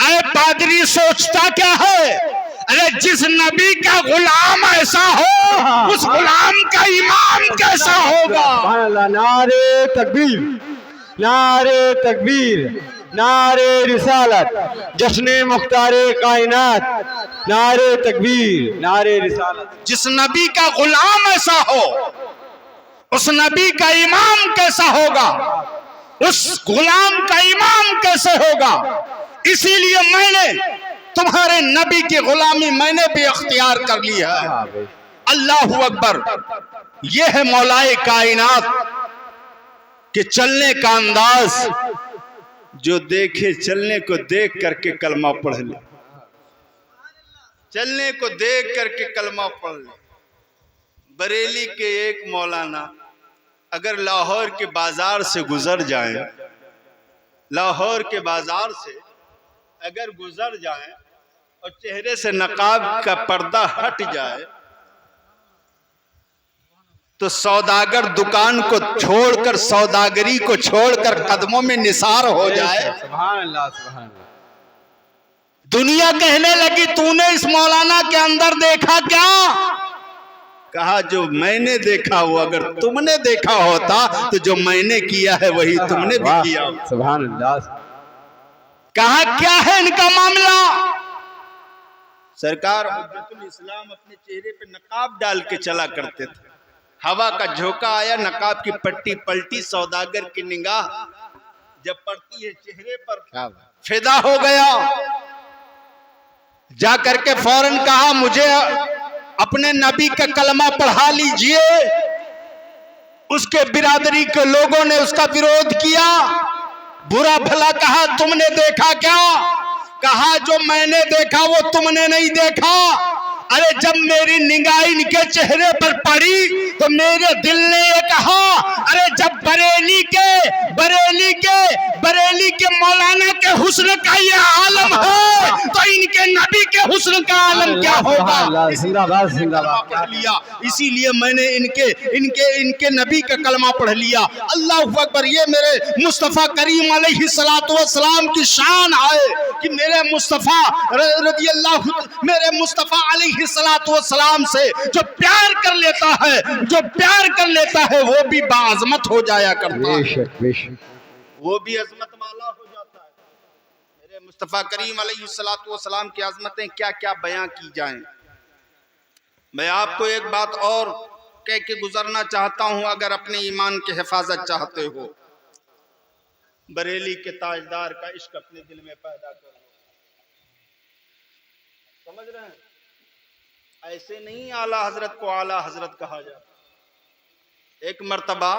अरे पादरी सोचता क्या है? अरे जिस नबी का गुलाम ऐसा हो उस गुलाम का इमाम कैसा होगा? सुभान अल्लाह। नारे तकबीर, नारे तकबीर, नारे रिसालत, जश्ने मुख्तारे कायनात, नारे तकबीर, नारे रिसालत। जिस नबी का गुलाम ऐसा हो उस नबी का इमाम कैसा होगा? उस गुलाम का इमाम कैसे होगा? इसीलिए मैंने तुम्हारे नबी की गुलामी मैंने भी अख्तियार कर ली है। अल्लाहु अकबर। यह है मौलाए कायनात के चलने का अंदाज। जो देखे चलने को देख करके कलमा पढ़ ले, चलने को देख करके कलमा पढ़ ले। बरेली के एक मौलाना अगर लाहौर के बाजार से गुजर जाए, लाहौर के बाजार से अगर गुजर जाए और चेहरे से नकाब का पर्दा हट जाए तो सौदागर दुकान को छोड़कर, सौदागरी को छोड़कर कदमों में निसार हो जाए। सुभान अल्लाह सुभान अल्लाह। दुनिया कहने लगी तूने इस मौलाना के अंदर देखा क्या? कहा जो मैंने देखा वो अगर तुमने देखा होता तो जो मैंने किया है वही तुमने भी किया। सुभान अल्लाह। कहा क्या है इनका मामला? सरकार हुज्जतुल इस्लाम अपने चेहरे पे नकाब डाल के चला करते थे। हवा का झोंका आया, नकाब की पट्टी पलटी, सौदागर की निगाह जब पड़ती है चेहरे पर फिदा हो गया। जा करके फौरन कहा मुझे अपने नबी का कलमा पढ़ा लीजिए। उसके बिरादरी के लोगों ने उसका विरोध किया, बुरा भला कहा तुमने देखा क्या? कहा जो मैंने देखा वो तुमने नहीं देखा। अरे जब मेरी निगाह इनके चेहरे पर पड़ी तो मेरे दिल ने ये कहा, अरे जब बरेली के मौलाना के हुस्न का ये आलम है तो इनके नबी के हुस्न का आलम क्या होगा? जिंदाबाद जिंदाबाद। पढ़ लिया, इसीलिए मैंने इनके नबी का कलमा पढ़ लिया। अल्लाह अकबर। ये मेरे मुस्तफ़ा करीम अलैहिस्सलातु वस्सलाम की शान है कि मेरे मुस्तफ़ा रज़ियल्लाहु, मेरे मुस्तफ़ा अलैहिस्सलातु वस्सलाम से जो प्यार कर लेता है वो भी बाअज़मत हो जाया करता है। बेशक वो भी अजमत वाला हो जाता है। मेरे मुस्तफ़ा करीम अलैहिस्सलातु वस्सलाम की अजमतें क्या क्या बयां की जाएं। मैं आपको एक बात और कह के गुजरना चाहता हूं, अगर अपने ईमान की हिफाजत चाहते हो। बरेली के ताजदार का इश्क अपने दिल में पैदा करो। समझ रहे हैं? ऐसे नहीं आला हजरत को आला हजरत कहा जाता। एक मर्तबा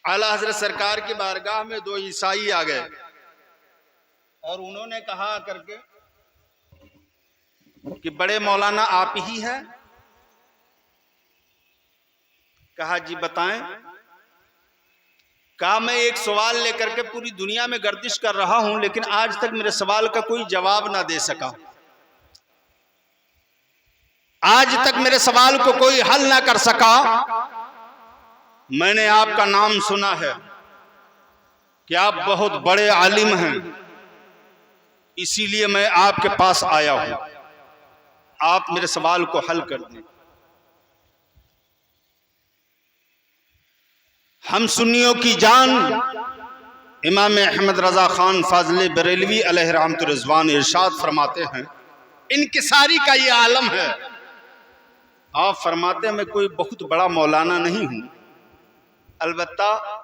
आला हजरत सरकार की बारगाह में दो ईसाई आ गए और उन्होंने कहा करके कि बड़े मौलाना आप ही हैं? कहा जी बताएं। कहा मैं एक सवाल लेकर के पूरी दुनिया में गर्दिश कर रहा हूं लेकिन आज तक मेरे सवाल का कोई जवाब ना दे सका, आज तक मेरे सवाल को कोई हल ना कर सका। मैंने आपका नाम सुना है, कि आप बहुत बड़े आलिम हैं, इसीलिए मैं आपके पास आया हूं, आप मेरे सवाल को हल कर दें। हम सुन्नियों की जान इमाम अहमद रजा खान फाजले बरेलवी अलैहि रहमतुर रिजवान इरशाद फरमाते हैं, इनकिसारी का ये आलम है। आप फरमाते हैं मैं कोई बहुत बड़ा मौलाना नहीं हूं, अलबत्ता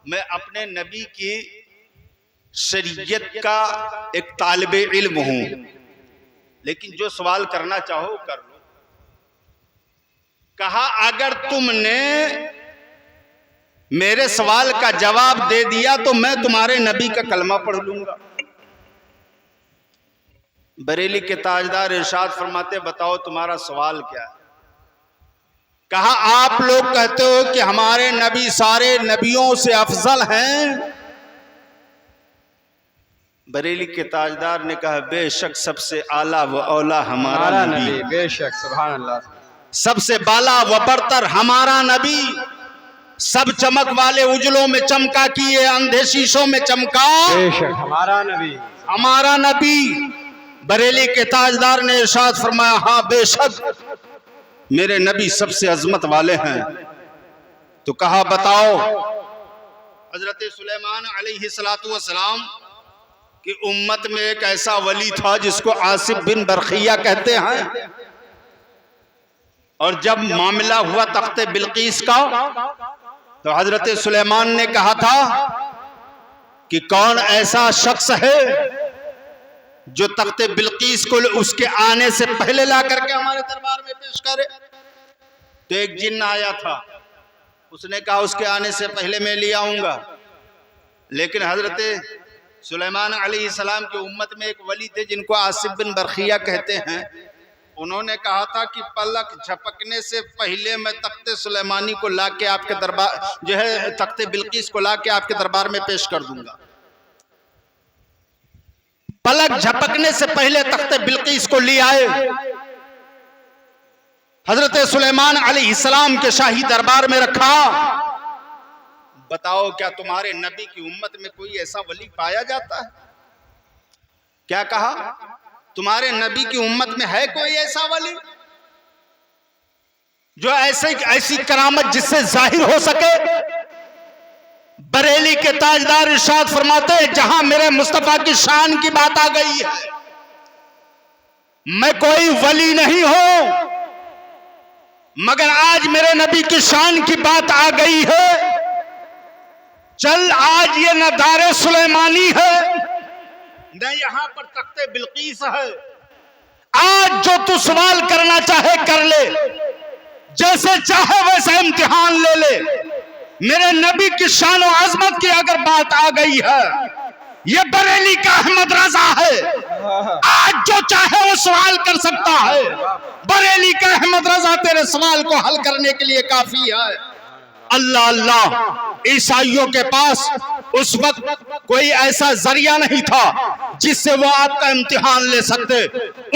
मैं अपने नबी की शरीयत का एक तालिबे इल्म हूं, लेकिन जो सवाल करना चाहो कर लो। कहा अगर तुमने मेरे सवाल का जवाब दे दिया तो मैं तुम्हारे नबी का कलमा पढ़ लूंगा। बरेली के ताजदार इरशाद फरमाते बताओ तुम्हारा सवाल क्या है। कहा आप लोग कहते हो कि हमारे नबी सारे नबियों से अफजल हैं। बरेली के ताजदार ने कहा बेशक सबसे आला व औला हमारा नबी, बेशक सुभान अल्लाह, सबसे बाला व बरतर हमारा नबी, सब चमक वाले उजलों में चमका किए अंधे शीशों में चमका बेशक हमारा नबी, हमारा नबी। बरेली के ताजदार ने इरशाद फरमाया हाँ बेशक मेरे नबी सबसे अजमत वाले हैं। तो कहा बताओ। हजरत सुलेमान अलैहिस्सलातु वस्सलाम की उम्मत में एक ऐसा वली था जिसको आसिफ बिन बरखिया कहते हैं, और जब मामला हुआ तख्ते बिल्कीस का तो हजरत सुलेमान ने कहा था कि कौन ऐसा शख्स है जो तख्ते बिल्कीस को उसके आने से पहले ला करके हमारे दरबार में पेश करे। तो एक जिन्न आया था, उसने कहा उसके आने से पहले मैं ले आऊंगा। लेकिन हजरत सुलेमान अलैहिस्सलाम की उम्मत में एक वली थे जिनको आसिफ बिन बरखिया कहते हैं। उन्होंने कहा था कि पलक झपकने से पहले मैं तख्ते सुलेमानी को ला के आपके दरबार जो है तख्ते बिल्कीस को ला के आपके दरबार में पेश कर दूंगा। पलक झपकने से पहले तख्ते बिल्कीस को ले आए, हजरत सुलेमान अलैहिस्सलाम के शाही दरबार में रखा। बताओ क्या तुम्हारे नबी की उम्मत में कोई ऐसा वली पाया जाता है? क्या कहा? तुम्हारे नबी की उम्मत में है कोई ऐसा वली जो ऐसी करामत जिससे जाहिर हो सके? बरेली के ताजदार इरशाद फरमाते हैं जहां मेरे मुस्तफा की शान की बात आ गई है, मैं कोई वली नहीं हूं, मगर आज मेरे नबी की शान की बात आ गई है। चल आज ये न दारे सुलेमानी है न यहां पर तख्ते बिल्कीस है। आज जो तू सवाल करना चाहे कर ले, जैसे चाहे वैसे इम्तिहान ले ले। मेरे नबी की शान और अजमत की अगर बात आ गई है, ये बरेली का अहमद रजा है, आज जो चाहे वो सवाल कर सकता है। बरेली का अहमद रजा तेरे सवाल को हल करने के लिए काफी है। अल्लाह अल्लाह, ईसाइयों के पास उस वक्त कोई ऐसा जरिया नहीं था जिससे वो आपका इम्तिहान ले सकते।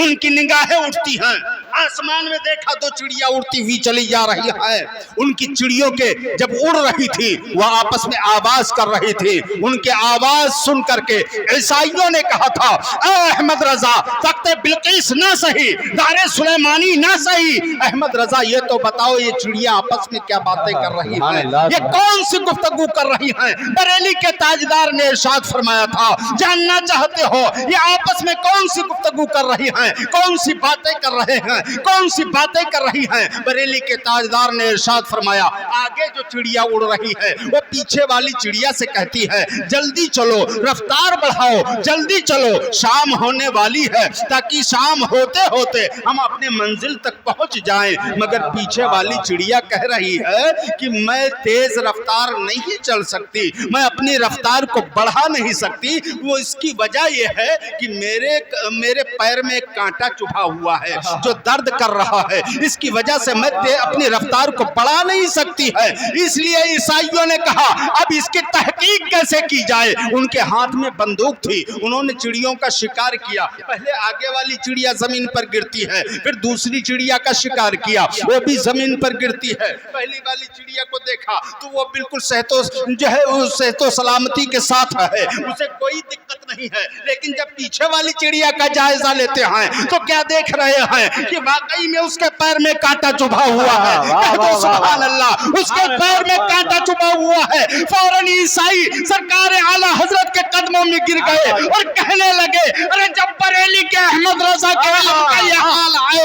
उनकी निगाहें उठती हैं, आसमान में देखा तो चिड़िया उड़ती हुई चली जा रही है। उनकी चिड़ियों के जब उड़ रही थी वह आपस में आवाज कर रही थी। उनके आवाज सुन करके ईसाइयों ने कहा था अहमद रजा तख्ते बिल्कीस ना सही, दारे सुलेमानी ना सही, अहमद रजा ये तो बताओ ये चिड़िया आपस में क्या बातें कर रही हैं, ये कौन सी गुफ्तगू कर रही हैं? बरेली के ताजदार ने इरशाद फरमाया था जानना चाहते हो ये आपस में कौन सी गुफ्तगू कर रही हैं, कौन सी बातें कर रहे हैं, कौन सी बातें कर रही हैं? बरेली के ताजदार ने इरशाद फरमाया आगे जो चिड़िया उड़ रही है वो पीछे वाली चिड़िया से कहती है जल्दी चलो, रफ्तार बढ़ाओ, जल्दी चलो, शाम होने वाली है, ताकि शाम होते होते हम अपने मंजिल तक पहुंच जाएं। मगर पीछे वाली चिड़िया कह रही है कि मैं तेज रफ्तार नहीं चल सकती, मैं अपनी रफ्तार को बढ़ा नहीं सकती। वो इसकी वजह यह है कि मेरे पैर में एक कांटा चुभा हुआ है जो दर्द दर्द कर रहा है, इसकी वजह से मत अपनी रफ्तार को बढ़ा नहीं सकती है। इसलिए ईसाइयों ने कहा अब इसकी तहकीक कैसे की जाए। उनके हाथ में बंदूक थी, उन्होंने चिड़ियों का शिकार किया। पहले आगे वाली चिड़िया जमीन पर गिरती है, फिर दूसरी चिड़िया का शिकार किया, वो भी जमीन पर गिरती है। पहली वाली चिड़िया को देखा तो वो बिल्कुल सहतो सलामती के साथ है, उसे कोई दिक्कत नहीं है। लेकिन जब पीछे वाली चिड़िया का जायजा लेते हैं तो क्या देख रहे हैं कि वाकई में उसके पैर में कांटा चुभा हुआ है। तो सुभान अल्लाह, उसके पैर में कांटा चुभा हुआ है। फौरन ईसाई सरकार आला हजरत के कदमों में गिर गए और कहने लगे, अरे जब बरेली के अहमद रजा के इल्म का ये हाल आए,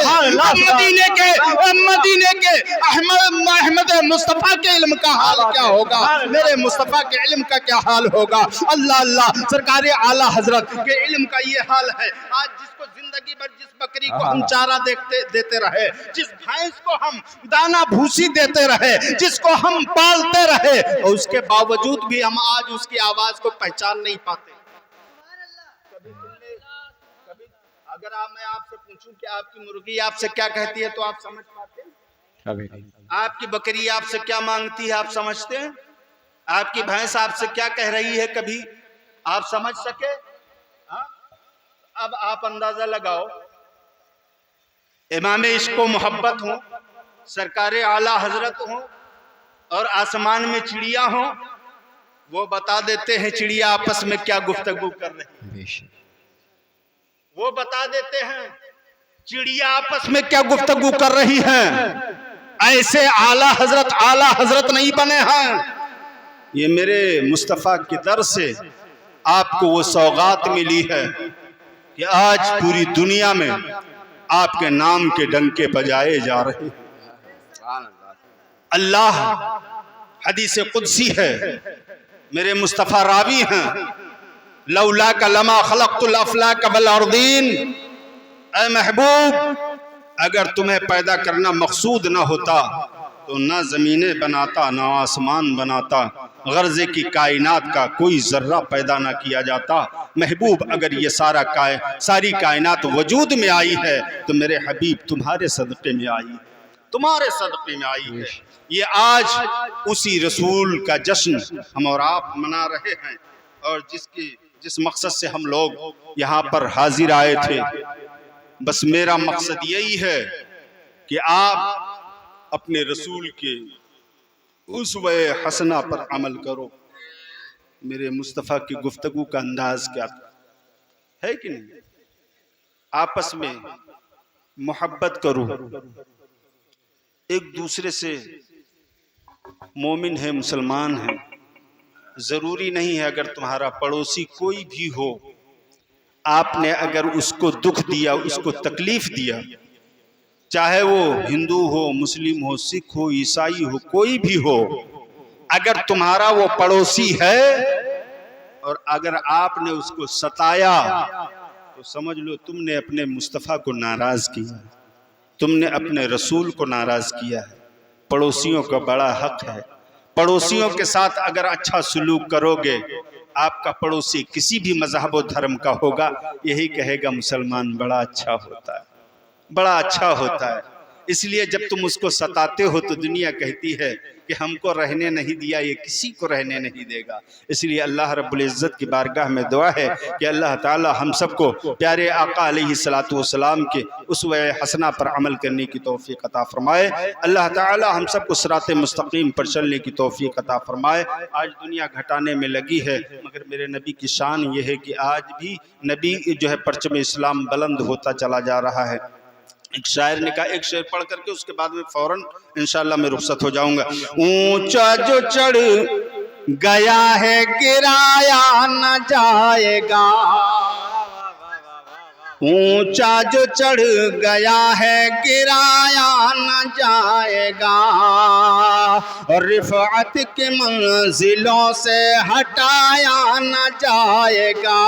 मदीने के अहमद मुस्तफा के इल्म का हाल क्या होगा, मेरे मुस्तफा के इल्म का क्या हाल होगा। अल्लाह अल्लाह, सरकार आला हजरत के इल्म का ये हाल है। आज जिसको जिंदगी भर जिस बकरी को हम चारा देते रहे, जिस भैंस को हम दाना भूसी देते रहे, जिसको हम पालते रहे, और उसके बावजूद भी हम आज उसकी आवाज को पहचान नहीं पाते। कभी अगर मैं आपसे पूछूं कि आपकी मुर्गी आपसे क्या कहती है तो आप समझ पाते हैं? कभी नहीं। आपकी बकरी आपसे क्या मांगती है आप समझते हैं? आपकी भैंस आपसे क्या कह रही है कभी आप समझ सके? अब आप अंदाजा लगाओ, इमाम इश्को मोहब्बत हो, सरकार आला हजरत हो और आसमान में चिड़िया हो, वो बता देते हैं चिड़िया आपस में क्या गुफ्तगू कर रही है। वो बता देते हैं चिड़िया आपस में क्या गुफ्तगू कर रही हैं। ऐसे आला हजरत नहीं बने हैं। ये मेरे मुस्तफ़ा के दर से आपको वो सौगात मिली है कि आज पूरी दुनिया में आपके नाम के डंके बजाए जा रहे हैं। अल्लाह हदीस कुदसी है, मेरे मुस्तफ़ा रावी हैं, लौला का लमा खलक़तुल अफ़लाक वल अर्दीन। ऐ महबूब, अगर तुम्हें पैदा करना मकसूद ना होता तो ना ज़मीनें बनाता ना आसमान बनाता, गर्ज़े की कायनात का कोई ज़र्रा पैदा ना किया जाता। महबूब, अगर ये सारी कायनात वजूद में आई है तो मेरे हबीब तुम्हारे सदक़े में आई है, तुम्हारे सदक़े में आई है। ये आज उसी रसूल का जश्न हम और आप मना रहे हैं, और जिस मकसद से हम लोग यहाँ पर हाजिर आए थे, बस मेरा मकसद यही है कि आप अपने रसूल के उसवे हसना पर अमल करो। मेरे मुस्तफ़ा की गुफ्तगू का अंदाज क्या है कि नहीं? आपस में मोहब्बत करो, एक दूसरे से। मोमिन है, मुसलमान है, ज़रूरी नहीं है अगर तुम्हारा पड़ोसी कोई भी हो, आपने अगर उसको दुख दिया, उसको तकलीफ दिया, चाहे वो हिंदू हो, मुस्लिम हो, सिख हो, ईसाई हो, कोई भी हो, अगर तुम्हारा वो पड़ोसी है और अगर आपने उसको सताया तो समझ लो तुमने अपने मुस्तफ़ा को नाराज किया, तुमने अपने रसूल को नाराज किया है। पड़ोसियों का बड़ा हक है, पड़ोसियों के साथ अगर अच्छा सलूक करोगे, आपका पड़ोसी किसी भी मजहब और धर्म का होगा, यही कहेगा मुसलमान बड़ा अच्छा होता है, बड़ा अच्छा होता है। इसलिए जब तुम उसको सताते हो तो दुनिया कहती है कि हमको रहने नहीं दिया, ये किसी को रहने नहीं देगा। इसलिए अल्लाह रब्बुल इज़्ज़त की बारगाह में दुआ है कि अल्लाह ताला हम सबको प्यारे आका अलैहिस्सलातु वस्सलाम के उसवे हसना पर अमल करने की तौफीक अता फरमाए। अल्लाह ताला हम सबको सिरात मुस्तकीम पर चलने की तौफीक अता फरमाए। आज दुनिया घटाने में लगी है, मगर मेरे नबी की शान ये है कि आज भी नबी जो है परचम इस्लाम बुलंद होता चला जा रहा है। एक शायर ने कहा, एक शेर पढ़ करके उसके बाद में फौरन इंशाअल्लाह मैं रुखसत हो जाऊंगा। ऊंचा जो चढ़ गया है गिराया न जाएगा, ऊंचा जो चढ़ गया है गिराया न जाएगा, और रिफ़अत की मंजिलों से हटाया न जाएगा,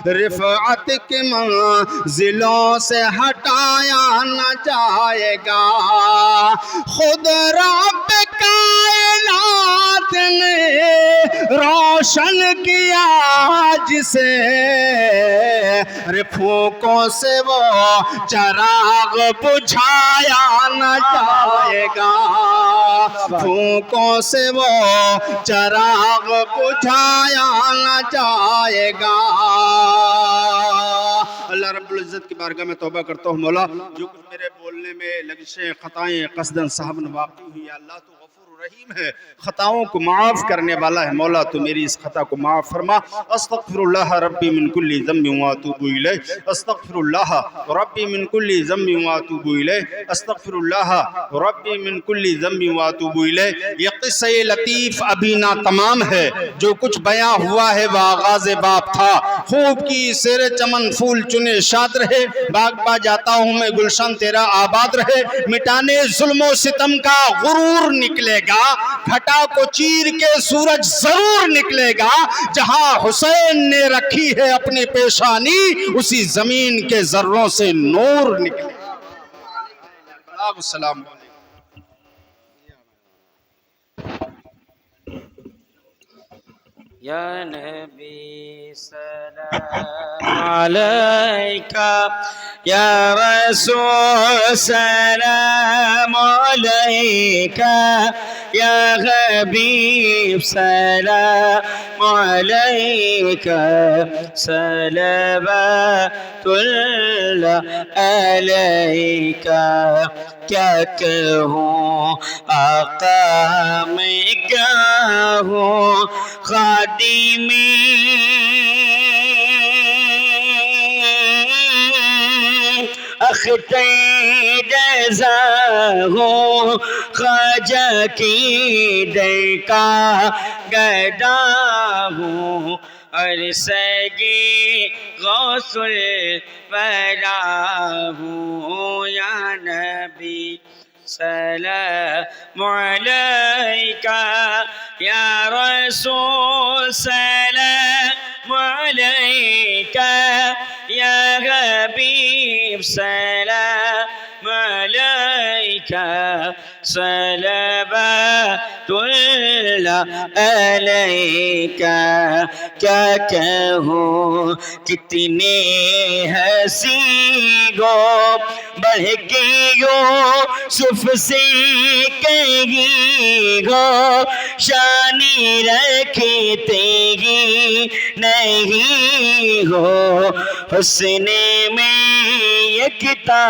रिफ़अत की मंजिलों से हटाया न जाएगा। खुद रब कायनात बात ने रोशन किया जिसे, अरे फूकों से वो चराग बुझाया न जाएगा, फूकों से वो चराग बुझाया न जाएगा। अल्लाह रब्बुल इज़्ज़त की बारगाह में तौबा करता हूँ मौला, जो कुछ मेरे बोलने में लग़िशें ख़ताएं क़स्दन सहवन वाक़ई हुई, अल्लाह तो गफ़ूर रहीम है, ख़ताओं को माफ़ करने वाला है। मौला तो मेरी इस ख़ता को माफ़ फरमा। अस्तग़फ़िरुल्लाह रब्बी मिन कुल्ली ज़म्बिन व अतूबु इलैह, अस्तग़फ़िरुल्लाह रब्बी मिन कुल्ली ज़म्बिन व अतूबु इलैह, अस्तग़फ़िरुल्लाह रब्बी मिन कुल्ली ज़म्बिन व अतूबु इलैह। ये क़िस्सा लतीफ़ अभी ना तमाम है, जो कुछ बयां हुआ है वह आगाज़ बाप था। खूब की सेरे चमन फूल चुने शाद रहे, बाग बा जाता हूँ मैं गुलशन तेरा आबाद रहे। मिटाने जुल्मो सितम का गुरूर निकलेगा, घटा को चीर के सूरज जरूर निकलेगा। जहां हुसैन ने रखी है अपनी पेशानी, उसी जमीन के जर्रों से नूर निकलेगा। सलाम। या नबी सलाम अलैका, या रसूल सलाम अलैका, या हबीब सलाम अलैका, सलवातुल्लाह अलैका। क्या कहूँ आका मैं क्या हूँ खादिमी, अख्तर रज़ा हूँ ख्वाजा की दर का गदा हूँ, और सगी गौसुल वरा हूँ। या नबी सलाम अलैका, या रसूल सलाम अलैका, या हबीब सलाम अलैका, सलवातुल्लाह अलैका। क्या कहूँ कितने हंसी गो बढ़ के यूसुफ से कहीं गो, शानी रखे तेरी नहीं हो, हुस्ने में यकता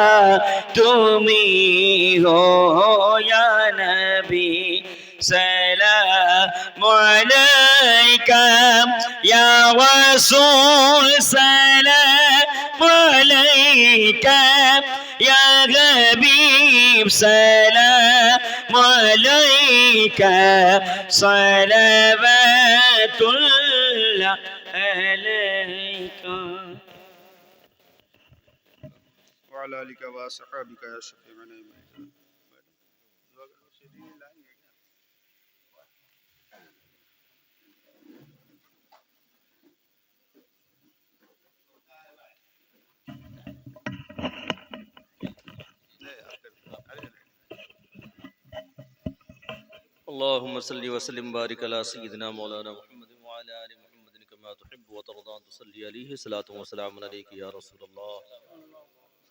तुमी हो। या नबी सलाम अलैका, या रसूल सलाम अलैका, या हबीब सलाम अलैका, सलवातुल्लाह अलैका। व अला आलिका व असहाबिका या शफीअना। अल्लाहुम्मा सल्लि व सल्लिम बारिक अला सय्यिदिना मौलाना मुहम्मद व अला आलि मुहम्मद कमा तुहिब्बु व तर्दा अन तुसल्ली अलैहि सलातु व सलामुन अलैका या रसूलल्लाह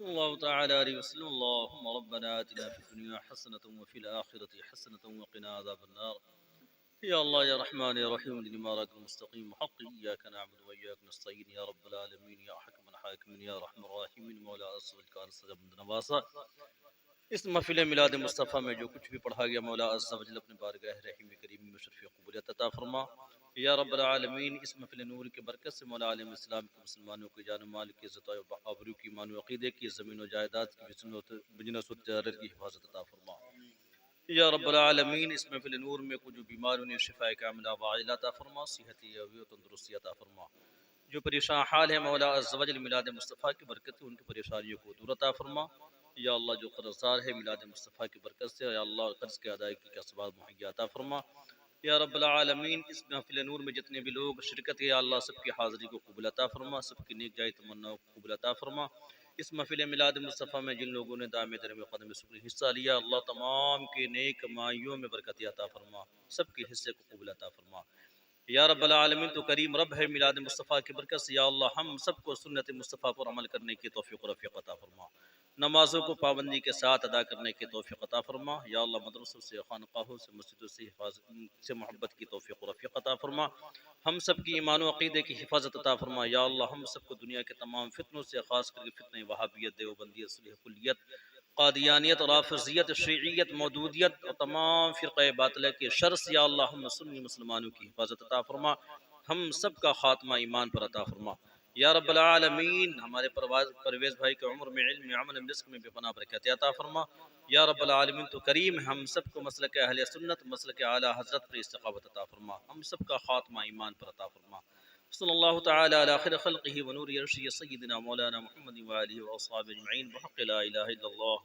सल्लल्लाहु तआला अलैहि वसल्लम। अल्लाहुम्मा रब्बना आतिना फिद दुनिया हसनतन व फिल आखिरति हसनतन व क़िना अज़ाबन नार। या अल्लाह या रहमान या रहीम इहदिना सिरातल मुस्तक़ीम हक़्क़ी इय्याका नअबुदु व इय्याका नस्तईन या रब्बल आलमीन या अहकमल हाकिमीन या अरहमर राहिमीन। मौला अस्वल का सजब नवासा इस महफिल मिलाद मुस्तफ़ा में जो कुछ भी पढ़ा गया, मौला अज़्ज़ा वजल अपने बारगाह रहीम करीम में शर्फ़ क़बूलियत अता फरमा। या रब्बल आलमीन इस महफिल नूर की बरकत से मौला आलम इस्लाम के मुसलमानों की जान माल की इज़्ज़त व आबरू की ईमान व अक़ीदे की ज़मीन व जायदाद की बिजनेस व तिजारत की हिफाज़त अता फरमा। या रब्बल आलमीन इस महफिल नूर में कुछ जो बीमार उन्हें शिफ़ाए कामिला व आजिला अता फरमा, सेहत व तंदुरुस्ती अता फरमा। जो परेशान हाल है मौला अज़्ज़ा वजल मिलाद मुस्तफ़ा की बरकत से उनकी परेशानियों को दूर अता फरमा। या अल्लाह जो कर्ज़दार है मिलाद मुस्तफ़ा की बरकत से या अल्लाह कर्ज़ के अदायगी का असबाब मुहैया अता फरमा। या रब्बल आलमीन इस महफिल नूर में जितने भी लोग शिरकत, या अल्लाह सबकी हाज़िरी को कबूल अता फरमा, सबकी नेक जायज़ तमन्नाओं को कबूल अता फरमा। इस महफिल मिलाद मुस्तफ़ा में जिन लोगों ने दाम दरम कदम शुक्र हिस्सा लिया, अल्लाह तमाम के नेक माइयों में बरकत अता फरमा, सबके हिस्से को कबूल अता फरमा। या रब्बल आलमीन, तो करीम रब है, मिलाद मुस्तफ़ा की बरकत से या अल्लाह हम सबको सुन्नत मुस्तफ़ा पर अमल करने की तौफ़ीक़ और रफ़ीक़ अता फरमा, नमाज़ों को पाबंदी के साथ अदा करने की तौफ़ीक़ अता फरमा। या अल्लाह मदरसों से, खानक़ाहों से, मस्जिदों से हिफाज़त से मोहब्बत की तौफ़ीक़ और रफ़ीक़ अता फरमा, हम सब की ईमान व अक़ीदे की हिफाज़त अता फरमा। या अल्लाह हम सबको दुनिया के तमाम फितनों से, ख़ास करके फितने वहाबियत, देवबंदियत, सुलह कुल्लियत, क़ादियानियत, राफ़िज़ियत, शिइयत, मौदूदियत और तमाम फ़िरक़े बातिला के शर से या अल्लाह हम सुन्नी मुसलमानों की हिफाज़त अता फरमा, हम सब का ख़ात्मा ईमान पर अता फरमा। या रब्बल आलमीन, हमारे परवेज़ भाई के उम्र में, इल्म में, अमल में, रिज़्क़ में बेपनाह बरकत अता फरमा। या रब्बल आलमीन, तो करीम हम सबको मसलक अहले सुन्नत, मसलक आला हज़रत पर इस्तिक़ामत अता फरमा, हम सब का ख़ात्मा ईमान पर अता फरमा। सल्लल्लाहु तआला अला खैर खल्क़िही व नूरि अर्शिही सय्यिदिना मौलाना मुहम्मद व आलिहि व अस्हाबिही अजमईन, बहक़्क़ि ला इलाहा इल्लल्लाह।